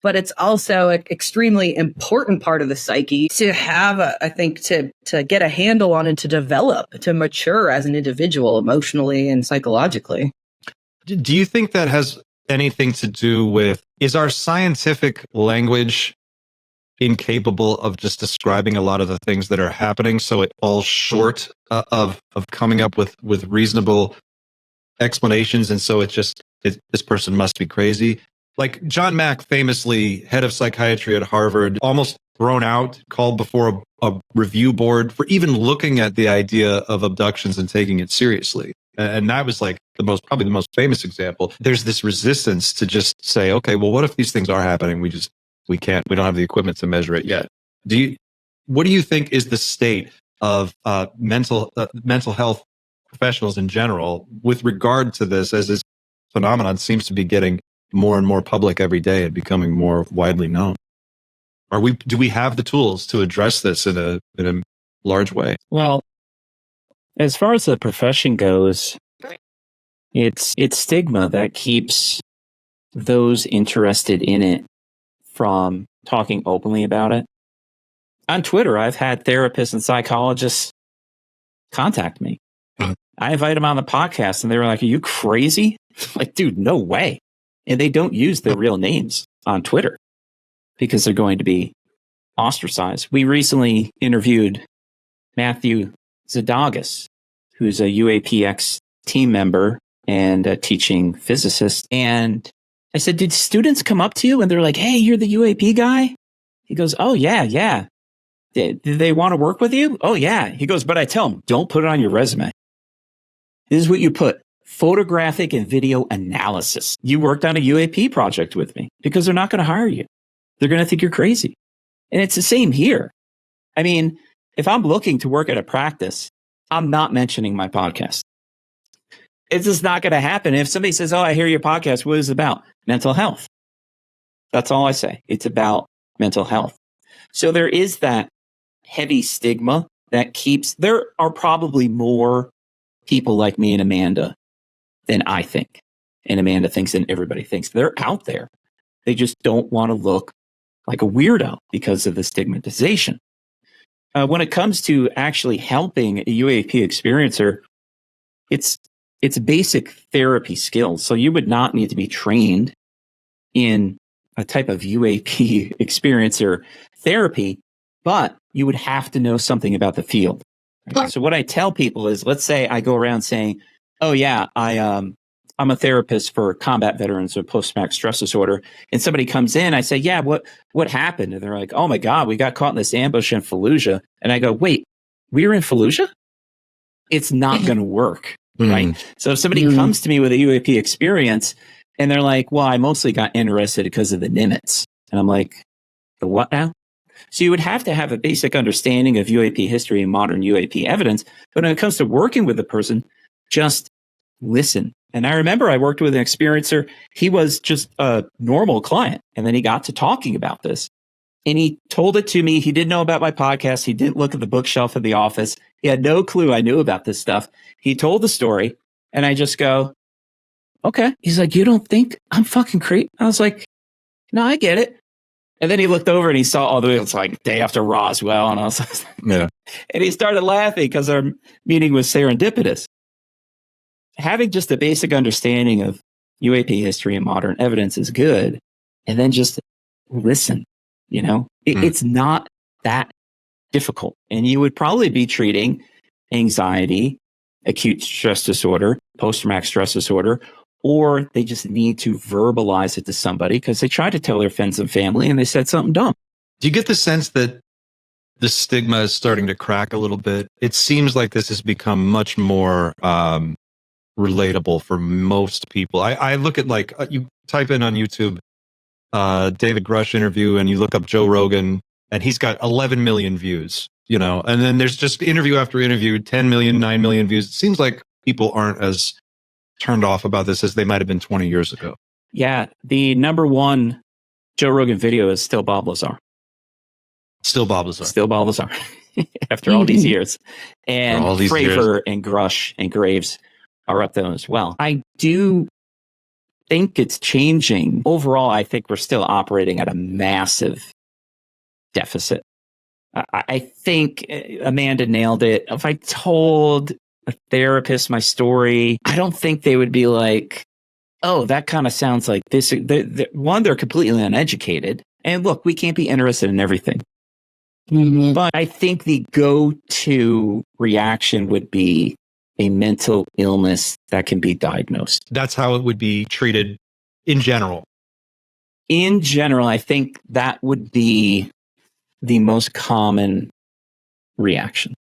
But it's also an extremely important part of the psyche to have, I think, to get a handle on and to develop, to mature as an individual emotionally and psychologically. Do you think that has anything to do with, is our scientific language incapable of just describing a lot of the things that are happening, so it falls short of coming up with reasonable explanations, and so this person must be crazy? Like John Mack, famously head of psychiatry at Harvard, almost thrown out, called before a review board for even looking at the idea of abductions and taking it seriously. And that was like probably the most famous example. There's this resistance to just say, okay, well, what if these things are happening? We don't have the equipment to measure it yet. What do you think is the state of mental health professionals in general with regard to this, as this phenomenon seems to be getting more and more public every day and becoming more widely known? Do we have the tools to address this in a large way? Well, as far as the profession goes, it's stigma that keeps those interested in it from talking openly about it. On Twitter, I've had therapists and psychologists contact me. I invite them on the podcast and they were like, are you crazy? Like, dude, no way. And they don't use their real names on Twitter because they're going to be ostracized. We recently interviewed Matthew Zadagas, who's a UAPX team member and a teaching physicist. And I said, did students come up to you and they're like, hey, you're the UAP guy? He goes, oh, yeah. Did they want to work with you? Oh, yeah. He goes, but I tell them, don't put it on your resume. This is what you put: photographic and video analysis. You worked on a UAP project with me, because they're not going to hire you. They're going to think you're crazy. And it's the same here. I mean, if I'm looking to work at a practice, I'm not mentioning my podcast. It's just not going to happen. If somebody says, oh, I hear your podcast, what is it about? Mental health. That's all I say. It's about mental health. So there is that heavy stigma that there are probably more people like me and Amanda than I think. And Amanda thinks and everybody thinks. They're out there. They just don't want to look like a weirdo because of the stigmatization. When it comes to actually helping a UAP experiencer, it's basic therapy skills. So you would not need to be trained in a type of UAP experiencer therapy, but you would have to know something about the field. Right? So what I tell people is, let's say I go around saying, oh yeah, I'm a therapist for combat veterans with post-traumatic stress disorder. And somebody comes in, I say, yeah, what happened? And they're like, oh my God, we got caught in this ambush in Fallujah. And I go, wait, we were in Fallujah? It's not going to work. Right. So if somebody comes to me with a UAP experience and they're like, well, I mostly got interested because of the Nimitz. And I'm like, the what now? So you would have to have a basic understanding of UAP history and modern UAP evidence. But when it comes to working with a person, just listen. And I remember I worked with an experiencer. He was just a normal client. And then he got to talking about this. And he told it to me. He didn't know about my podcast. He didn't look at the bookshelf of the office. He had no clue I knew about this stuff. He told the story. And I just go, okay. He's like, you don't think I'm fucking crazy? I was like, no, I get it. And then he looked over and he saw all the way, it's like day after Roswell. And I was like, yeah. And he started laughing because our meeting was serendipitous. Having just a basic understanding of UAP history and modern evidence is good. And then just listen, it's not that difficult. And you would probably be treating anxiety acute stress disorder, post-traumatic stress disorder, or they just need to verbalize it to somebody because they tried to tell their friends and family and they said something dumb. Do you get the sense that the stigma is starting to crack a little bit? It seems like this has become much more relatable for most people. I look at, like, you type in on YouTube David Grush interview and you look up Joe Rogan and he's got 11 million views, you know, and then there's just interview after interview, 10 million, 9 million views. It seems like people aren't as turned off about this as they might have been 20 years ago. Yeah. The number one Joe Rogan video is still Bob Lazar. Still Bob Lazar. Still Bob Lazar. After all these years. And Fraver and Grush and Graves are up there as well. I do think it's changing. Overall, I think we're still operating at a massive deficit. I think Amanda nailed it. If I told a therapist my story, I don't think they would be like, oh, that kind of sounds like this. One, they're completely uneducated. And look, we can't be interested in everything. Mm-hmm. But I think the go-to reaction would be a mental illness that can be diagnosed. That's how it would be treated in general. In general, I think that would be the most common reaction.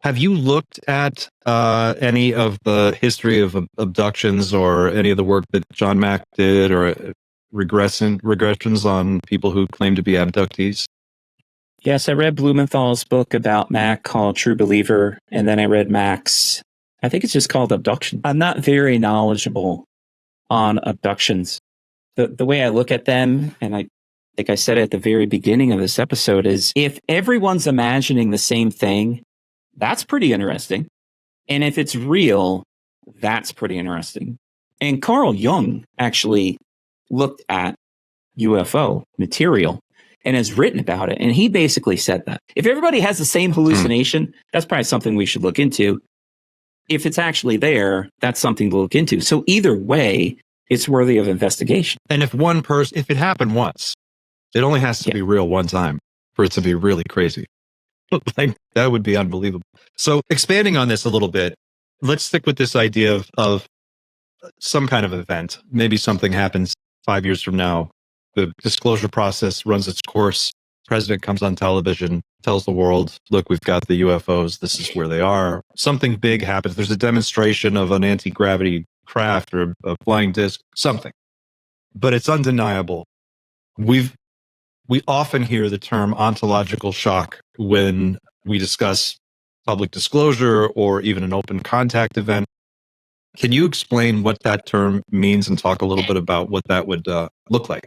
Have you looked at any of the history of abductions or any of the work that John Mack did, or regressions on people who claim to be abductees? Yes, I read Blumenthal's book about Mack called True Believer, and then I read Mack's, I think it's just called Abduction. I'm not very knowledgeable on abductions. The way I look at them, and I think I said it at the very beginning of this episode, is if everyone's imagining the same thing, that's pretty interesting. And if it's real, that's pretty interesting. And Carl Jung actually looked at UFO material and has written about it. And he basically said that if everybody has the same hallucination, that's probably something we should look into. If it's actually there, that's something to look into. So either way, it's worthy of investigation. And if it happened once, it only has to be real one time for it to be really crazy. Like, that would be unbelievable. So expanding on this a little bit, let's stick with this idea of some kind of event. Maybe something happens 5 years from now. The disclosure process runs its course. President comes on television, tells the world, look, we've got the UFOs. This is where they are. Something big happens. There's a demonstration of an anti-gravity craft or a flying disc, something. But it's undeniable. We often hear the term ontological shock when we discuss public disclosure or even an open contact event. Can you explain what that term means and talk a little bit about what that would look like?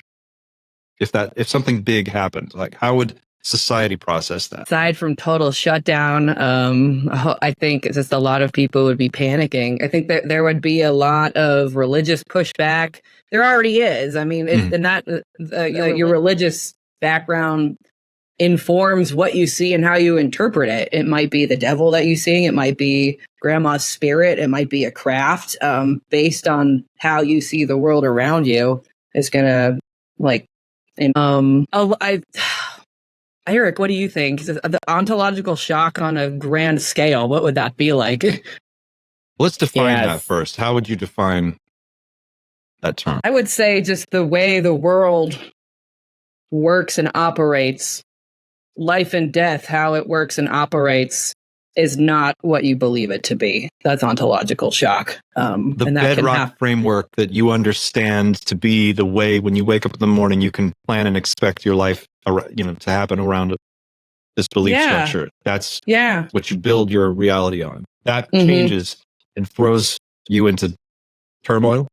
If something big happened, like, how would society process that? Aside from total shutdown, I think it's just a lot of people would be panicking. I think that there would be a lot of religious pushback. There already is. I mean, your religious background informs what you see and how you interpret it. It might be the devil that you see. It might be grandma's spirit. It might be a craft. Based on how you see the world around you, it's gonna Erik, what do you think? The ontological shock on a grand scale, what would that be like? Let's define that first. How would you define that term? I would say just the way the world works and operates, life and death, how it works and operates, is not what you believe it to be. That's ontological shock. The bedrock framework that you understand to be the way when you wake up in the morning, you can plan and expect your life, to happen around this belief structure. That's what you build your reality on. That changes and throws you into turmoil.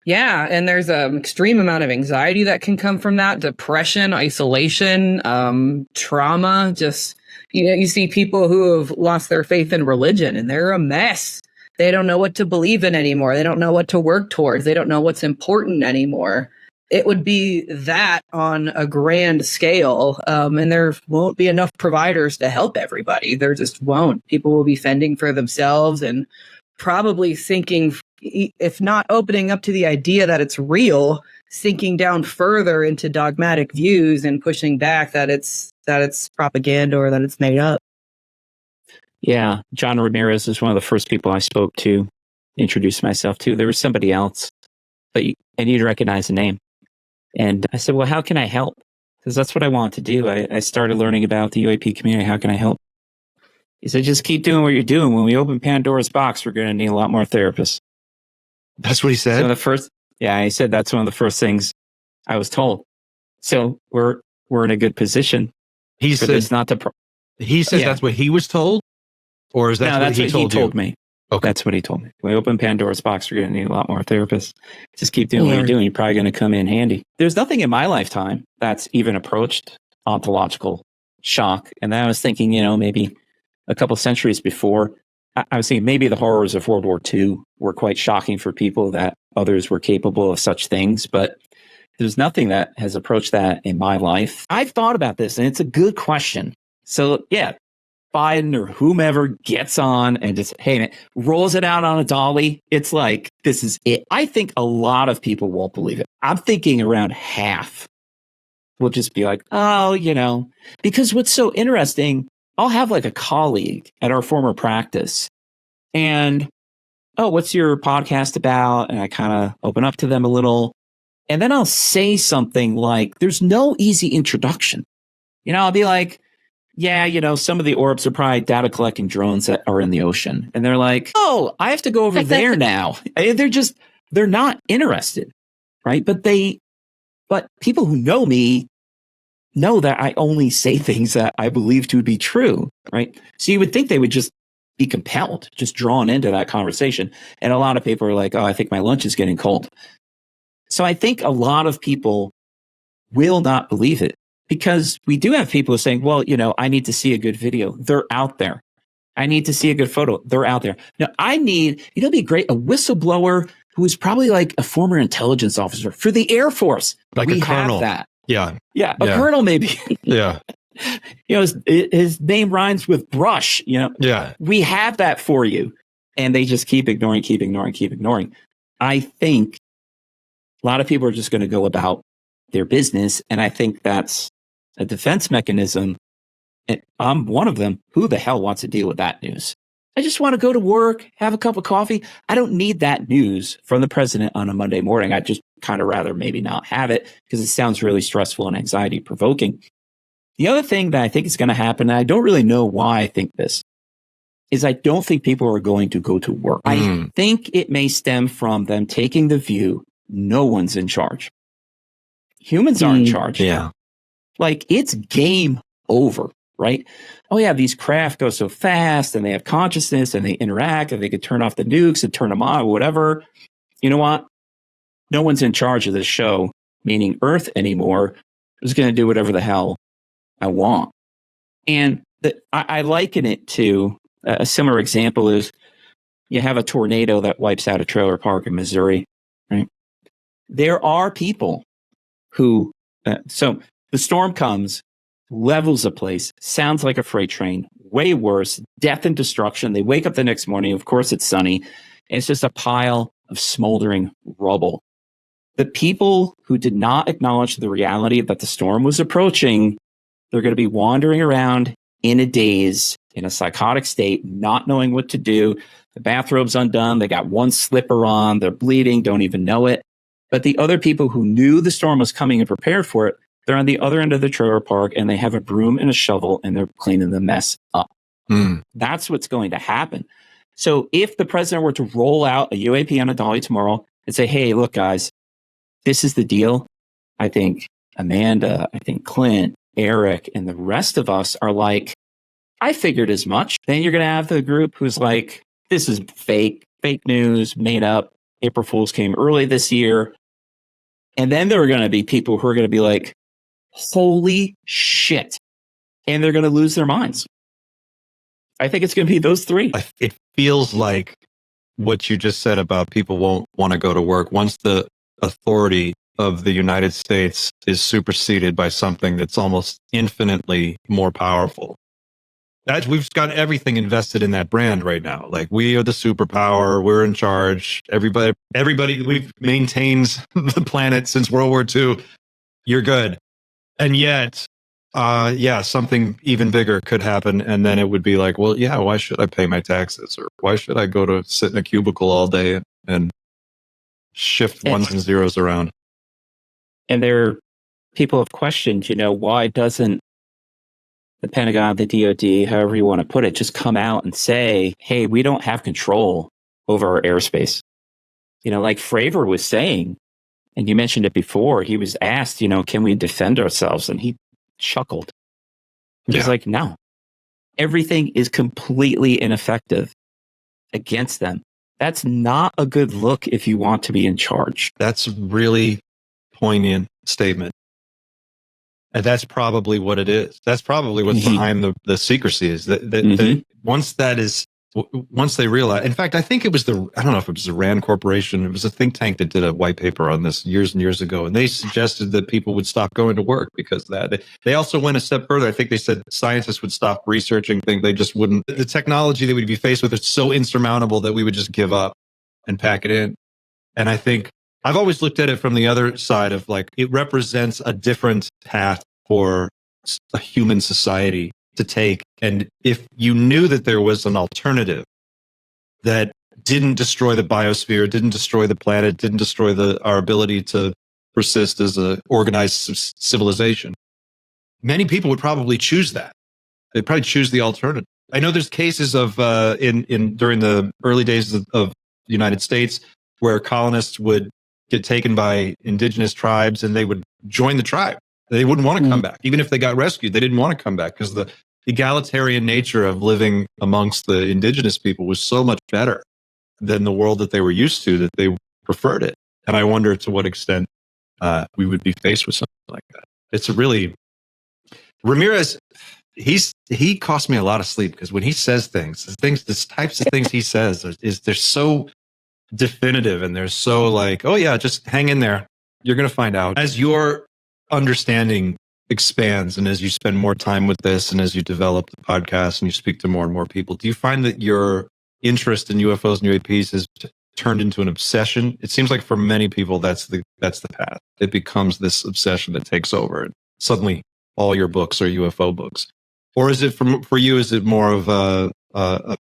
Yeah, and there's an extreme amount of anxiety that can come from that, depression, isolation, trauma. Just, you see people who have lost their faith in religion and they're a mess. They don't know what to believe in anymore. They don't know what to work towards. They don't know what's important anymore. It would be that on a grand scale, and there won't be enough providers to help everybody. There just won't. People will be fending for themselves and probably thinking, if not opening up to the idea that it's real, sinking down further into dogmatic views and pushing back that it's propaganda or that it's made up. Yeah, John Ramirez was one of the first people I spoke to, introduced myself to. There was somebody else, but I need to recognize the name. And I said, well, how can I help? Because that's what I want to do. I started learning about the UAP community. How can I help? He said, just keep doing what you're doing. When we open Pandora's box, we're going to need a lot more therapists. That's what he said? He said that's one of the first things I was told. So we're in a good position. He said this not to. That's what he was told? Or is that what he told me? Okay. That's what he told me. When we open Pandora's box, we're going to need a lot more therapists. Just keep doing what you're doing. You're probably going to come in handy. There's nothing in my lifetime that's even approached ontological shock. And then I was thinking, maybe a couple centuries before, I was thinking maybe the horrors of World War II were quite shocking for people that others were capable of such things. But there's nothing that has approached that in my life. I've thought about this, and it's a good question. So, yeah, Biden or whomever gets on and just, hey, man, rolls it out on a dolly. It's like, this is it. I think a lot of people won't believe it. I'm thinking around half will just be like, oh, because what's so interesting, I'll have like a colleague at our former practice and, oh, what's your podcast about? And I kind of open up to them a little. And then I'll say something like, there's no easy introduction. I'll be like, yeah, some of the Orbs are probably data collecting drones that are in the ocean. And they're like, oh, I have to go over there now. They're not interested. Right. But people who know me know that I only say things that I believe to be true. Right. So you would think they would just be compelled, just drawn into that conversation. And a lot of people are like, oh, I think my lunch is getting cold. So I think a lot of people will not believe it. Because we do have people saying, well, I need to see a good video. They're out there. I need to see a good photo. They're out there. Now, I need, it'd be great, a whistleblower who is probably like a former intelligence officer for the Air Force. Like a colonel. That. Yeah. Yeah, a colonel maybe. Yeah. His name rhymes with brush. Yeah. We have that for you. And they just keep ignoring. I think a lot of people are just going to go about their business. And I think that's a defense mechanism. And I'm one of them. Who the hell wants to deal with that news? I just want to go to work, have a cup of coffee. I don't need that news from the president on a Monday morning. I just kind of rather maybe not have it because it sounds really stressful and anxiety provoking. The other thing that I think is going to happen, and I don't really know why I think this, is I don't think people are going to go to work. I think it may stem from them taking the view no one's in charge. Humans are in charge. Yeah. Like it's game over, right? Oh yeah, these craft go so fast and they have consciousness and they interact and they could turn off the nukes and turn them on or whatever. You know what? No one's in charge of this show, meaning Earth anymore. I'm just going to do whatever the hell I want. And I liken it to a similar example is you have a tornado that wipes out a trailer park in Missouri, right? There are people who, so the storm comes, levels a place, sounds like a freight train, way worse, death and destruction. They wake up the next morning. Of course, it's sunny. And it's just a pile of smoldering rubble. The people who did not acknowledge the reality that the storm was approaching, they're going to be wandering around in a daze, in a psychotic state, not knowing what to do. The bathrobe's undone. They got one slipper on. They're bleeding, don't even know it. But the other people who knew the storm was coming and prepared for it, they're on the other end of the trailer park and they have a broom and a shovel and they're cleaning the mess up. That's what's going to happen. So if the president were to roll out a UAP on a dolly tomorrow and say, hey, look, guys, this is the deal. I think Amanda, I think Clint, Erik, and the rest of us are like, I figured as much. Then you're going to have the group who's like, this is fake news, made up. April Fools came early this year. And then there are going to be people who are going to be like, holy shit. And they're going to lose their minds. I think it's going to be those three. It feels like what you just said about people won't want to go to work once the authority of the United States is superseded by something that's almost infinitely more powerful. We've got everything invested in that brand right now. Like we are the superpower. We're in charge. Everybody we've maintained the planet since World War II. You're good. And yet yeah, something even bigger could happen. And then it would be like, well, yeah, why should I pay my taxes? Or why should I go to sit in a cubicle all day and shift ones and zeros around? And people have questioned, why doesn't the Pentagon, the DoD, however you want to put it, just come out and say, hey, we don't have control over our airspace. Like Fraver was saying, and you mentioned it before, he was asked, can we defend ourselves? And he chuckled. He's like, no, everything is completely ineffective against them. That's not a good look if you want to be in charge. That's a really poignant statement. And that's probably what it is. That's probably what's behind the secrecy is that once they realize, in fact, I think it was I don't know if it was the RAND Corporation. It was a think tank that did a white paper on this years and years ago. And they suggested that people would stop going to work because of that. They also went a step further. I think they said scientists would stop researching things. They just wouldn't. The technology that we'd be faced with is so insurmountable that we would just give up and pack it in. And I think I've always looked at it from the other side of like, it represents a different path for a human society to take. And if you knew that there was an alternative that didn't destroy the biosphere, didn't destroy the planet, didn't destroy our ability to persist as an organized civilization, many people would probably choose that. They'd probably choose the alternative. I know there's cases of during the early days of the United States where colonists would get taken by indigenous tribes and they would join the tribe. They wouldn't want to come back. Even if they got rescued, they didn't want to come back because the egalitarian nature of living amongst the indigenous people was so much better than the world that they were used to that they preferred it. And I wonder to what extent we would be faced with something like that. It's really Ramirez. He cost me a lot of sleep because when he says things, the types of things he says they're so definitive and they're so like, oh yeah, just hang in there. You're going to find out as your understanding expands and as you spend more time with this and as you develop the podcast and you speak to more and more people. Do you find that your interest in UFOs and UAPs has turned into an obsession? It seems like for many people that's the path. It becomes this obsession that takes over and suddenly all your books are UFO books. Or is it for you, is it more of a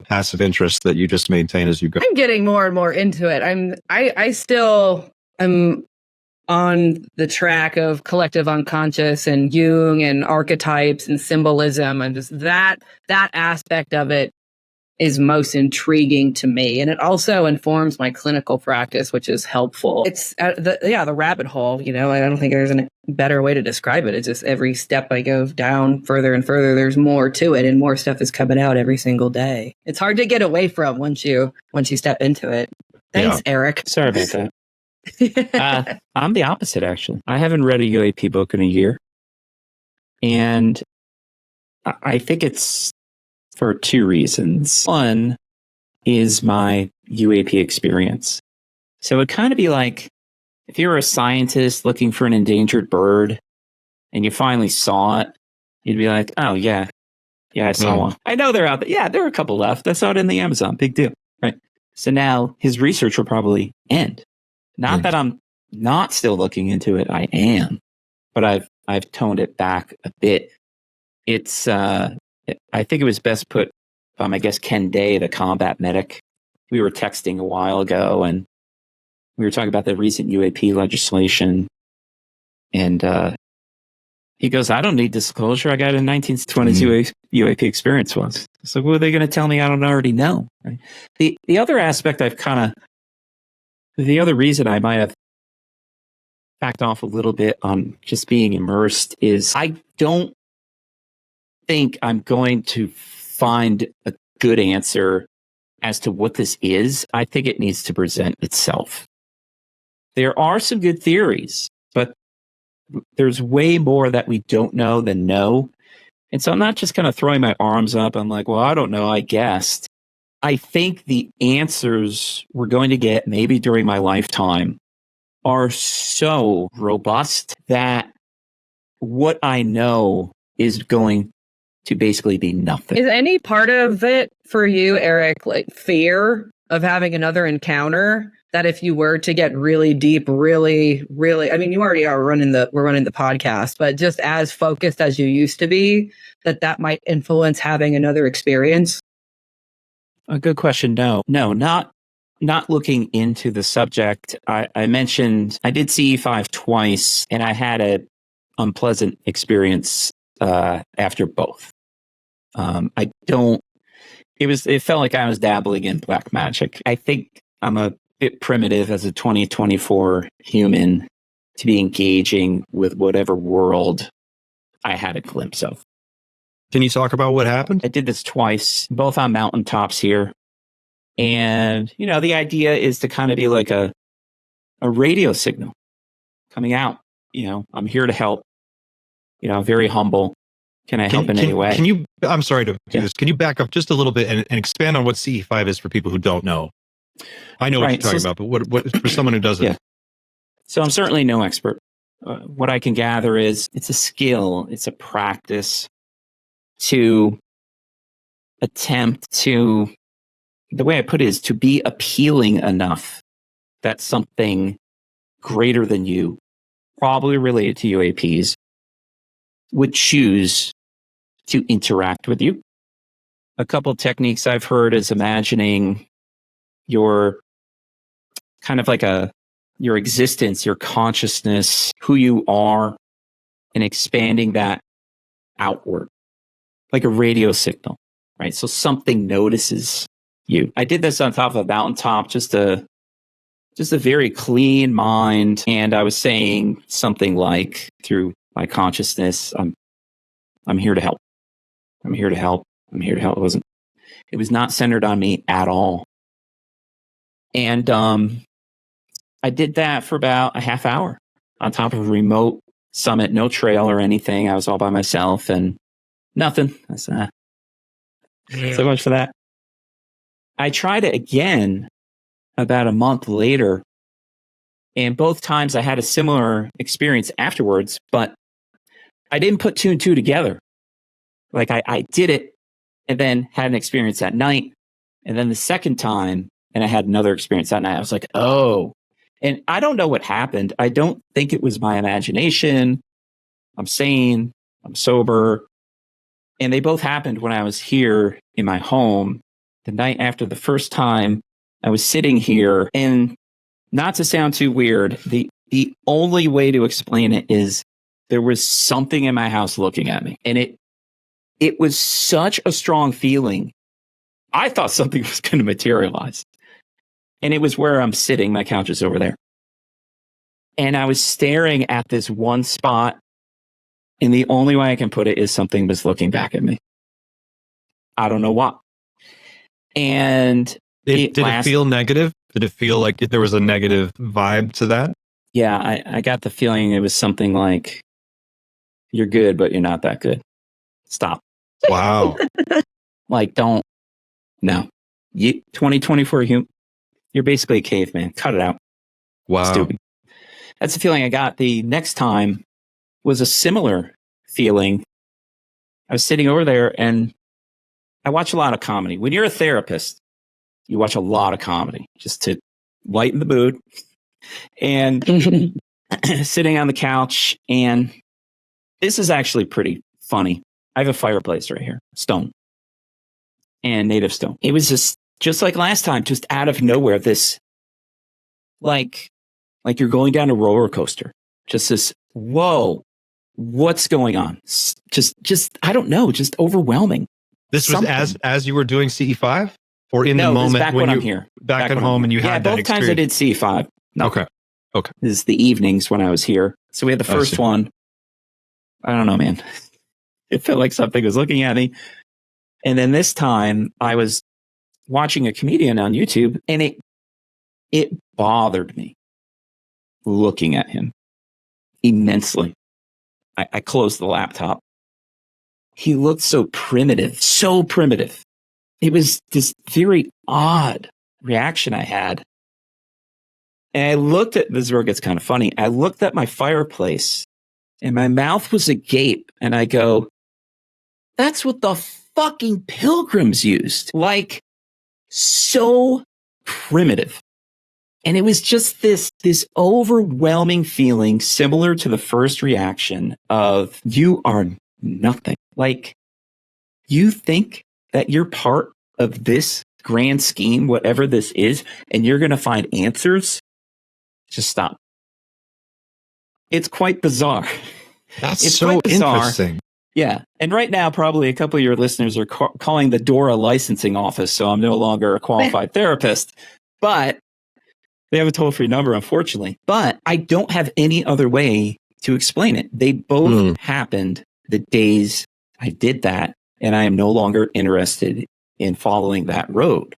passive interest that you just maintain as you go? I'm getting more and more into it. I still am on the track of collective unconscious and Jung and archetypes and symbolism, and just that aspect of it is most intriguing to me. And it also informs my clinical practice, which is helpful. It's the rabbit hole, I don't think there's a better way to describe it. It's just every step I go down further and further, there's more to it and more stuff is coming out every single day. It's hard to get away from once you step into it. Thanks, Erik. Sorry about that. I'm the opposite, actually. I haven't read a UAP book in a year. And I think it's for two reasons. One is my UAP experience. So it'd kind of be like if you were a scientist looking for an endangered bird and you finally saw it, you'd be like, oh, yeah, I saw one. I know they're out there. Yeah, there are a couple left. I saw it in the Amazon. Big deal. Right. So now his research will probably end. Not that I'm not still looking into it. I am. But I've toned it back a bit. It's I think it was best put by, I guess, Ken Day, the combat medic. We were texting a while ago, and we were talking about the recent UAP legislation. And he goes, I don't need disclosure. I got a 1920s UAP experience once. So what are they going to tell me I don't already know? Right? The other aspect the other reason I might have backed off a little bit on just being immersed is I don't think I'm going to find a good answer as to what this is. I think it needs to present itself. There are some good theories, but there's way more that we don't know than know. And so I'm not just kind of throwing my arms up. I'm like, well, I don't know, I guessed. I think the answers we're going to get maybe during my lifetime are so robust that what I know is going to basically be nothing. Is any part of it for you, Erik, like fear of having another encounter? that if you were to get really deep, really, really, I mean, you already are we're running the podcast, but just as focused as you used to be, that might influence having another experience? A good question. No, not looking into the subject. I mentioned I did CE5 twice, and I had a unpleasant experience after both. It felt like I was dabbling in black magic. I think I'm a bit primitive as a 2024 human to be engaging with whatever world I had a glimpse of. Can you talk about what happened? I did this twice, both on mountaintops here. And, the idea is to kind of be like a radio signal coming out. I'm here to help. Very humble. Can I help in any way? I'm sorry to do this. Can you back up just a little bit and expand on what CE5 is for people who don't know? I know what you're talking about, but what for someone who doesn't? Yeah. So I'm certainly no expert. What I can gather is it's a skill, it's a practice to attempt to, the way I put it is to be appealing enough that something greater than you, probably related to UAPs, would choose to interact with you. A couple of techniques I've heard is imagining your kind of like your existence, your consciousness, who you are, and expanding that outward, like a radio signal, right? So something notices you. I did this on top of a mountaintop, just a very clean mind. And I was saying something like, through my consciousness, I'm here to help. I'm here to help. I'm here to help. It was not centered on me at all. And I did that for about a half hour on top of a remote summit, no trail or anything. I was all by myself and nothing. I said, so much for that. I tried it again about a month later. And both times I had a similar experience afterwards, but I didn't put two and two together. Like I did it and then had an experience that night. And then the second time, and I had another experience that night. I was like, oh, and I don't know what happened. I don't think it was my imagination. I'm sane. I'm sober. And they both happened when I was here in my home. The night after the first time, I was sitting here, and not to sound too weird, the only way to explain it is there was something in my house looking at me. And it was such a strong feeling. I thought something was going to materialize. And it was where I'm sitting. My couch is over there. And I was staring at this one spot. And the only way I can put it is something was looking back at me. I don't know what. And did it feel negative? Did it feel like there was a negative vibe to that? Yeah, I got the feeling it was something like, you're good, but you're not that good. Stop. Wow. Like, don't. No. 2024, you're basically a caveman. Cut it out. Wow. Stupid. That's the feeling I got. The next time was a similar feeling. I was sitting over there, and I watch a lot of comedy. When you're a therapist, you watch a lot of comedy just to lighten the mood. And sitting on the couch, and this is actually pretty funny. I have a fireplace right here, stone, and native stone. It was just like last time, just out of nowhere, this like you're going down a roller coaster. Just this, whoa, what's going on? Just I don't know, just overwhelming. This was as you were doing CE5, or in the moment back when I'm here, back at home, and you had that both experience? times I did CE5. No. Okay. This is the evenings when I was here. So we had the first one. I don't know, man. It felt like something was looking at me. And then this time I was watching a comedian on YouTube, and it bothered me looking at him immensely. I closed the laptop. He looked so primitive, so primitive. It was this very odd reaction I had. And I looked at, this is where it gets kind of funny. I looked at my fireplace, and my mouth was agape. And I go, that's what the fucking pilgrims used. Like, so primitive. And it was just this overwhelming feeling similar to the first reaction of you are nothing. Like, you think that you're part of this grand scheme, whatever this is, and you're going to find answers. Just stop. It's quite bizarre. It's so interesting. Yeah. And right now, probably a couple of your listeners are calling the door a licensing office. So I'm no longer a qualified therapist, but they have a toll-free number, unfortunately. But I don't have any other way to explain it. They both happened the days I did that, and I am no longer interested in following that road.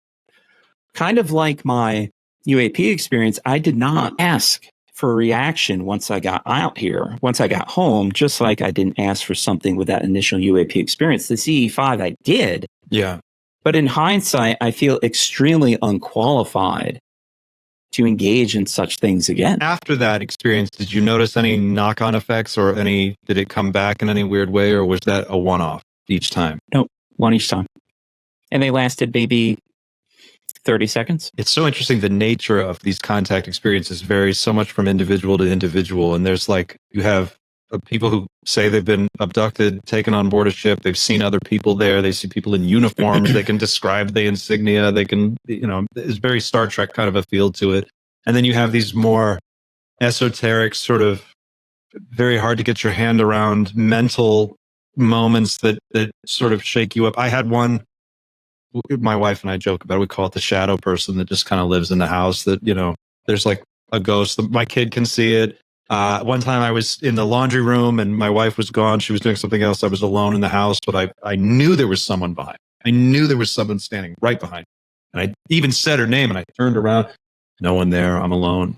Kind of like my UAP experience, I did not ask for a reaction once I got out here, once I got home, just like I didn't ask for something with that initial UAP experience. The CE5 I did. Yeah. But in hindsight, I feel extremely unqualified to engage in such things again. After that experience, did you notice any knock-on effects or did it come back in any weird way, or was that a one-off each time? Nope, one each time. And they lasted maybe 30 seconds. It's so interesting. The nature of these contact experiences varies so much from individual to individual. And there's you have people who say they've been abducted, taken on board a ship. They've seen other people there. They see people in uniforms. They can describe the insignia. They can, it's very Star Trek kind of a feel to it. And then you have these more esoteric, sort of very hard to get your hand around mental moments that sort of shake you up. I had one, my wife and I joke about it. We call it the shadow person that just kind of lives in the house that, there's like a ghost. My kid can see it. One time I was in the laundry room and my wife was gone. She was doing something else. I was alone in the house, but I knew there was someone behind. I knew there was someone standing right behind. And I even said her name and I turned around. No one there. I'm alone.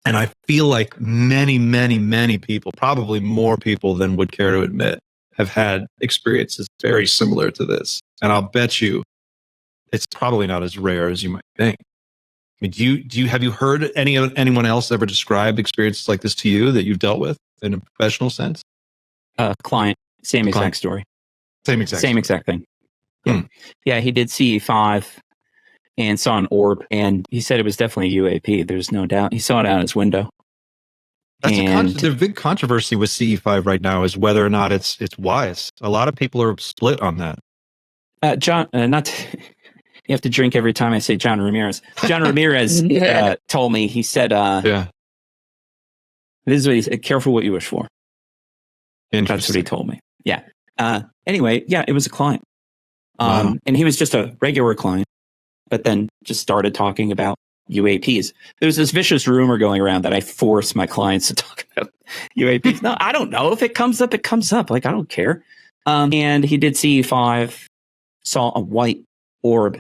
And I feel like many, many, many people, probably more people than would care to admit, have had experiences very similar to this. And I'll bet you it's probably not as rare as you might think. I mean, have you heard anyone else ever describe experiences like this to you that you've dealt with in a professional sense? Client, same exact story. Same exact thing. Yeah. Yeah, he did CE5 and saw an orb, and he said it was definitely a UAP. There's no doubt. He saw it out his window. The big controversy with CE5 right now is whether or not it's wise. A lot of people are split on that. John, you have to drink every time I say John Ramirez. John Ramirez told me, he said, this is what he said, careful what you wish for. That's what he told me. Yeah. Anyway, yeah, it was a client. Wow. And he was just a regular client, but then just started talking about UAPs. There was this vicious rumor going around that I force my clients to talk about UAPs. No, I don't know. If it comes up, it comes up. Like, I don't care. And he did CE5, saw a white orb.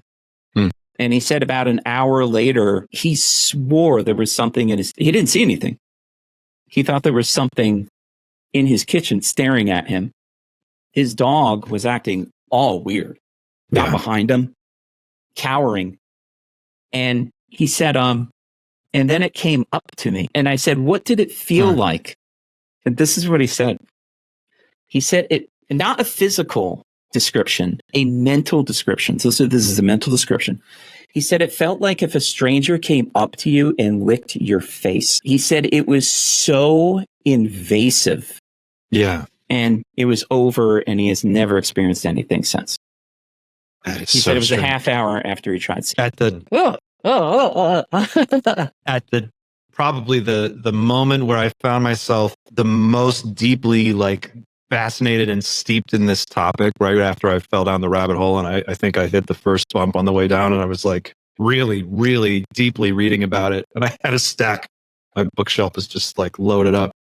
And he said about an hour later, he swore there was something he didn't see anything. He thought there was something in his kitchen staring at him. His dog was acting all weird. Got behind him, cowering. And he said, and then it came up to me. And I said, what did it feel like? And this is what he said. He said it, not a physical description, a mental description. So this is a mental description. He said it felt like if a stranger came up to you and licked your face. He said it was so invasive. Yeah. And it was over, and he has never experienced anything since. He said it was a half hour after he tried. Probably the moment where I found myself the most deeply fascinated and steeped in this topic right after I fell down the rabbit hole. And I think I hit the first bump on the way down, and I was really, really deeply reading about it. And I had a stack. My bookshelf is just loaded up.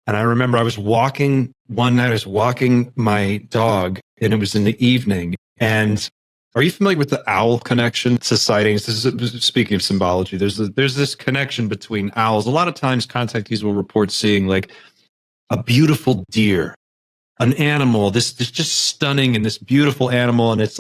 And I remember I was walking one night, I was walking my dog, and it was in the evening. And are you familiar with the owl connection to sightings? This is, speaking of symbology, there's this connection between owls. A lot of times contactees will report seeing a beautiful deer, an animal, this just stunning and this beautiful animal. And it's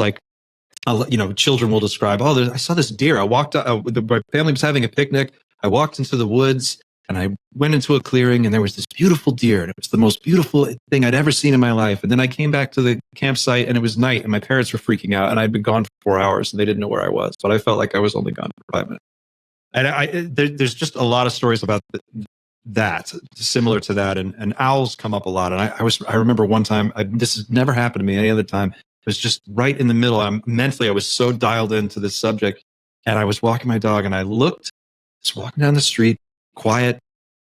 children will describe, I saw this deer. I walked out, my family was having a picnic. I walked into the woods and I went into a clearing, and there was this beautiful deer. And it was the most beautiful thing I'd ever seen in my life. And then I came back to the campsite, and it was night, and my parents were freaking out, and I'd been gone for 4 hours, and they didn't know where I was. But I felt like I was only gone for 5 minutes. And there's just a lot of stories about that, similar to that, and owls come up a lot. And I remember one time, this has never happened to me any other time. It was just right in the middle. I was so dialed into this subject, and I was walking my dog, and I looked, just walking down the street, quiet,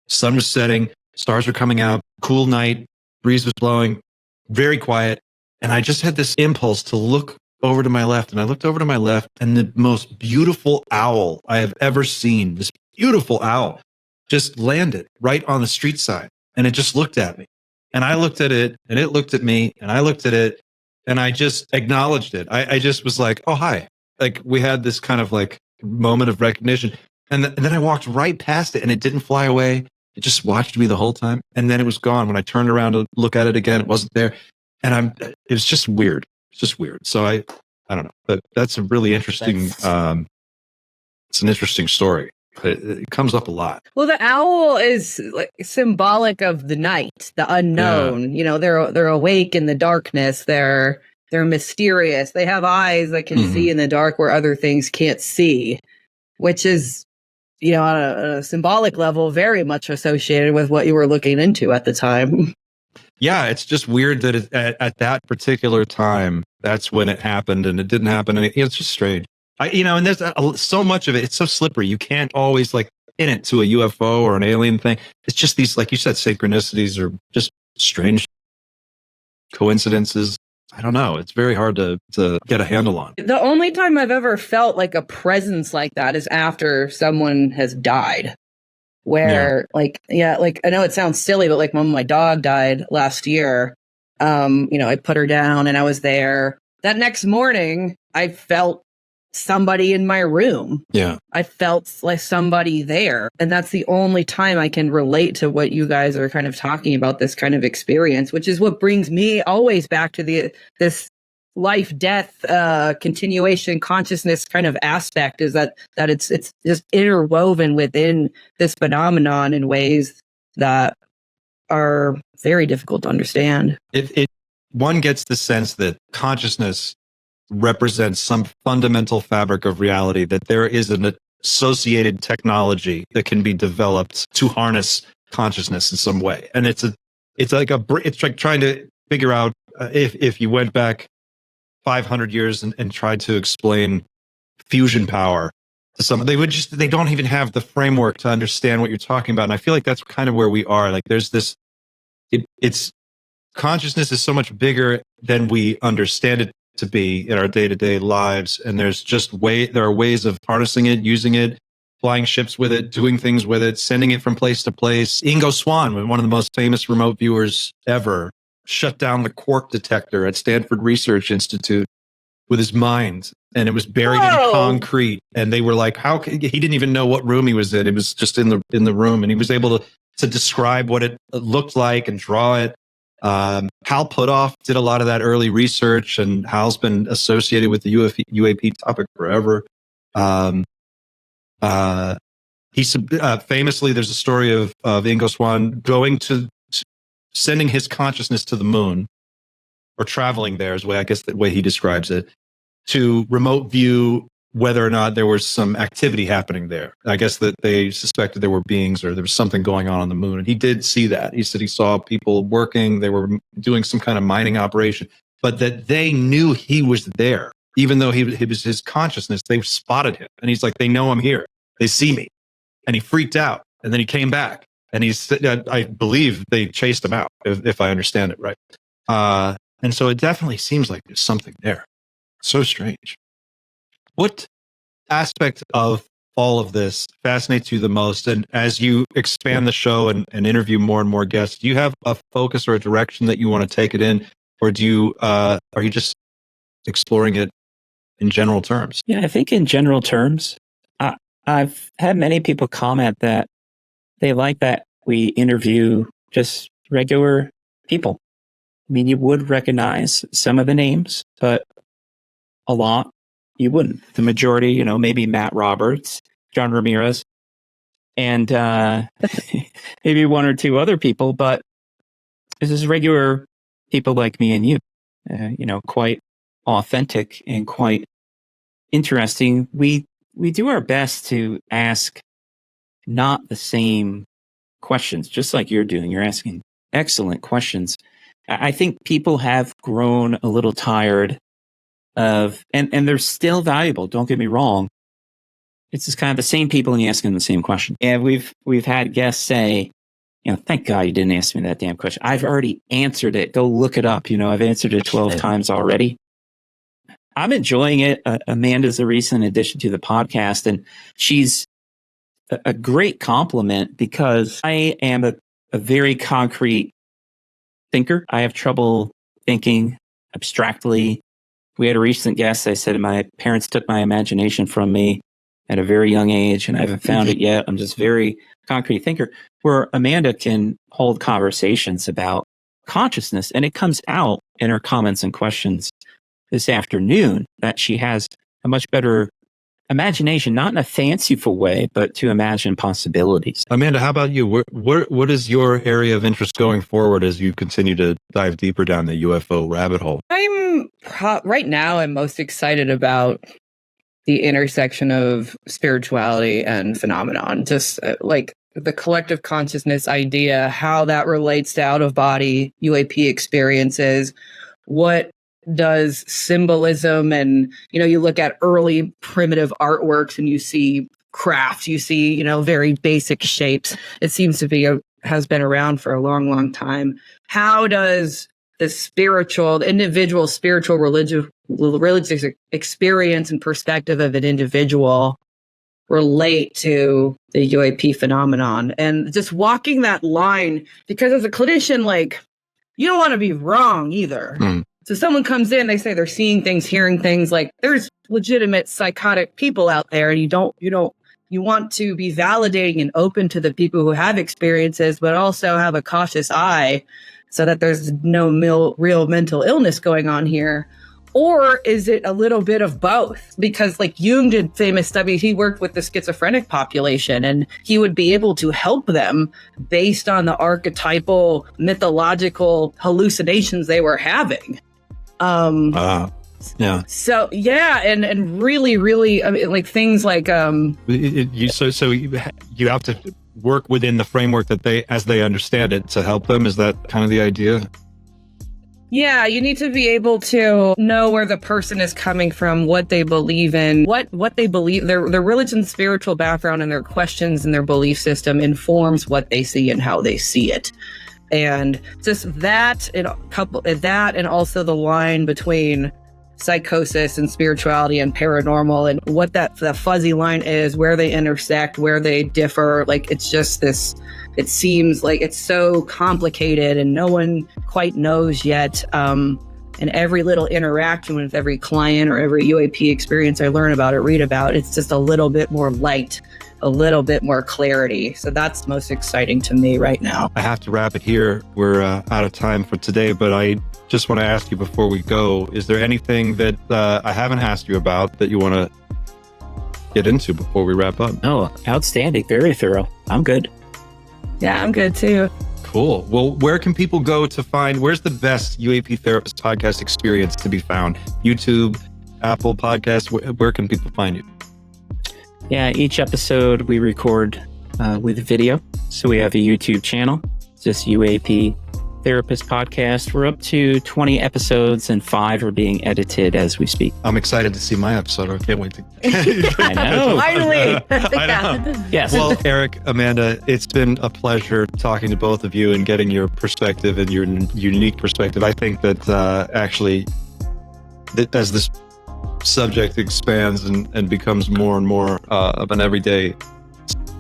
sun was setting, stars were coming out, cool night, breeze was blowing, very quiet, and I just had this impulse to look over to my left, and I looked over to my left, and the most beautiful owl I have ever seen, this beautiful owl, just landed right on the street side, and it just looked at me, and I looked at it, and it looked at me, and I looked at it, and I just acknowledged it. I just was like, oh, hi. Like, we had this kind of like moment of recognition, and then I walked right past it, and it didn't fly away. It just watched me the whole time, and then it was gone. When I turned around to look at it again, it wasn't there, and it was just weird. It's just weird. So I don't know, but that's a really interesting. It's an interesting story. It comes up a lot. Well, the owl is like symbolic of the night, the unknown. You know, they're awake in the darkness. They're mysterious. They have eyes that can see in the dark where other things can't see, which is, you know, on a symbolic level, very much associated with what you were looking into at the time. Yeah, it's just weird that at that particular time, that's when it happened, and it didn't happen. And it's just strange. And there's so much of it. It's so slippery. You can't always like pin it to a UFO or an alien thing. It's just these, like you said, synchronicities or just strange coincidences. I don't know. It's very hard to get a handle on. The only time I've ever felt like a presence like that is after someone has died. Where like I know it sounds silly, but like when my dog died last year, I put her down and I was there. That next morning, I felt somebody in my room. Yeah. I felt like somebody there. And that's the only time I can relate to what you guys are kind of talking about, this kind of experience, which is what brings me always back to this life, death, continuation, consciousness kind of aspect, is that it's just interwoven within this phenomenon in ways that are very difficult to understand. One gets the sense that consciousness represents some fundamental fabric of reality, that there is an associated technology that can be developed to harness consciousness in some way. And it's like trying to figure out if you went back 500 years and tried to explain fusion power to someone, they don't even have the framework to understand what you're talking about. And I feel like that's kind of where we are. Like there's this, it's consciousness is so much bigger than we understand it to be in our day-to-day lives. And there are ways of harnessing it, using it, flying ships with it, doing things with it, sending it from place to place. Ingo Swann, one of the most famous remote viewers ever, shut down the quark detector at Stanford Research Institute with his mind, and it was buried in concrete. And they were like, he didn't even know what room he was in. It was just in the room, and he was able to describe what it looked like and draw it. Hal Puthoff did a lot of that early research, and Hal's been associated with the UAP topic forever. Famously, there's a story of Ingo Swann going to sending his consciousness to the moon, or traveling there is the way he describes it, to remote view whether or not there was some activity happening there. I guess that they suspected there were beings or there was something going on the moon. And he did see that. He said he saw people working. They were doing some kind of mining operation, but that they knew he was there. Even though he was his consciousness, they spotted him. And he's like, they know I'm here. They see me. And he freaked out. And then he came back. And I believe they chased him out, if I understand it right. And so it definitely seems like there's something there. So strange. What aspect of all of this fascinates you the most? And as you expand the show and interview more and more guests, do you have a focus or a direction that you want to take it in? Or are you just exploring it in general terms? Yeah, I think in general terms. I've had many people comment that they like that we interview just regular people. I mean, you would recognize some of the names, but a lot you wouldn't. The majority, maybe Matt Roberts, John Ramirez, and maybe one or two other people, but this is regular people like me and you, quite authentic and quite interesting. We we do our best to ask not the same questions, just like you're doing. You're asking excellent questions. I think people have grown a little tired of, and they're still valuable. Don't get me wrong. It's just kind of the same people and you ask them the same question. And we've had guests say, thank God you didn't ask me that damn question. I've already answered it. Go look it up. I've answered it 12 times already. I'm enjoying it. Amanda's a recent addition to the podcast, and she's a great compliment because I am a very concrete thinker. I have trouble thinking abstractly. We had a recent guest. I said my parents took my imagination from me at a very young age, and I haven't found it yet. I'm just very concrete thinker, where Amanda can hold conversations about consciousness, and it comes out in her comments and questions this afternoon that she has a much better imagination, not in a fanciful way, but to imagine possibilities. Amanda, how about you? What is your area of interest going forward as you continue to dive deeper down the UFO rabbit hole? Right now, I'm most excited about the intersection of spirituality and phenomenon, just like the collective consciousness idea, how that relates to out-of-body UAP experiences. What does symbolism, and you look at early primitive artworks and you see crafts, you see very basic shapes. It seems to be has been around for a long, long time. How does the individual spiritual religious experience and perspective of an individual relate to the UAP phenomenon? And just walking that line, because as a clinician, you don't want to be wrong either. So someone comes in, they say they're seeing things, hearing things, there's legitimate psychotic people out there, and you want to be validating and open to the people who have experiences, but also have a cautious eye so that there's no real mental illness going on here. Or is it a little bit of both? Because Jung did famous studies, he worked with the schizophrenic population, and he would be able to help them based on the archetypal, mythological hallucinations they were having. Yeah. So yeah, and really, really, things like you have to work within the framework that as they understand it to help them. Is that kind of the idea? Yeah, you need to be able to know where the person is coming from, what they believe in, what they believe, their religion, spiritual background, and their questions and their belief system informs what they see and how they see it. And just that, and also the line between psychosis and spirituality and paranormal, and what the fuzzy line is, where they intersect, where they differ. It's just this, it seems like it's so complicated and no one quite knows yet. And every little interaction with every client or every UAP experience I learn about or read about, it's just a little bit more light, a little bit more clarity. So that's most exciting to me right now. I have to wrap it here. We're out of time for today, but I just want to ask you before we go, is there anything that I haven't asked you about that you want to get into before we wrap up? Oh, outstanding. Very thorough. I'm good. Yeah, I'm good too. Cool. Well, where can people go to find, where's the best UAP Therapist podcast experience to be found? YouTube, Apple Podcasts, where can people find you? Yeah, each episode we record with video. So we have a YouTube channel, it's just UAP Therapist Podcast. We're up to 20 episodes and 5 are being edited as we speak. I'm excited to see my episode. I can't wait to. I know. Finally. I know. Yes. Well, Erik, Amanda, it's been a pleasure talking to both of you and getting your perspective and your unique perspective. I think that actually, as this subject expands and becomes more and more of an everyday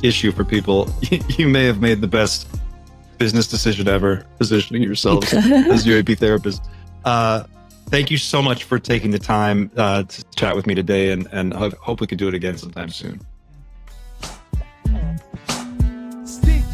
issue for people, you may have made the best business decision ever, positioning yourselves as UAP therapists. Thank you so much for taking the time to chat with me today, and hope we can do it again sometime soon.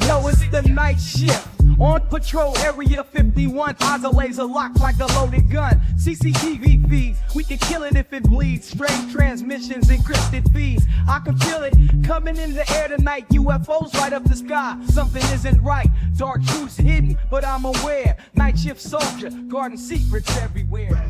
Yo, it's the night shift. On patrol, area 51. Eyes are laser locked like a loaded gun. CCTV feeds, we can kill it if it bleeds. Strange transmissions, encrypted feeds. I can feel it coming in the air tonight. UFOs right up the sky. Something isn't right. Dark truths hidden, but I'm aware. Night shift soldier, guarding secrets everywhere.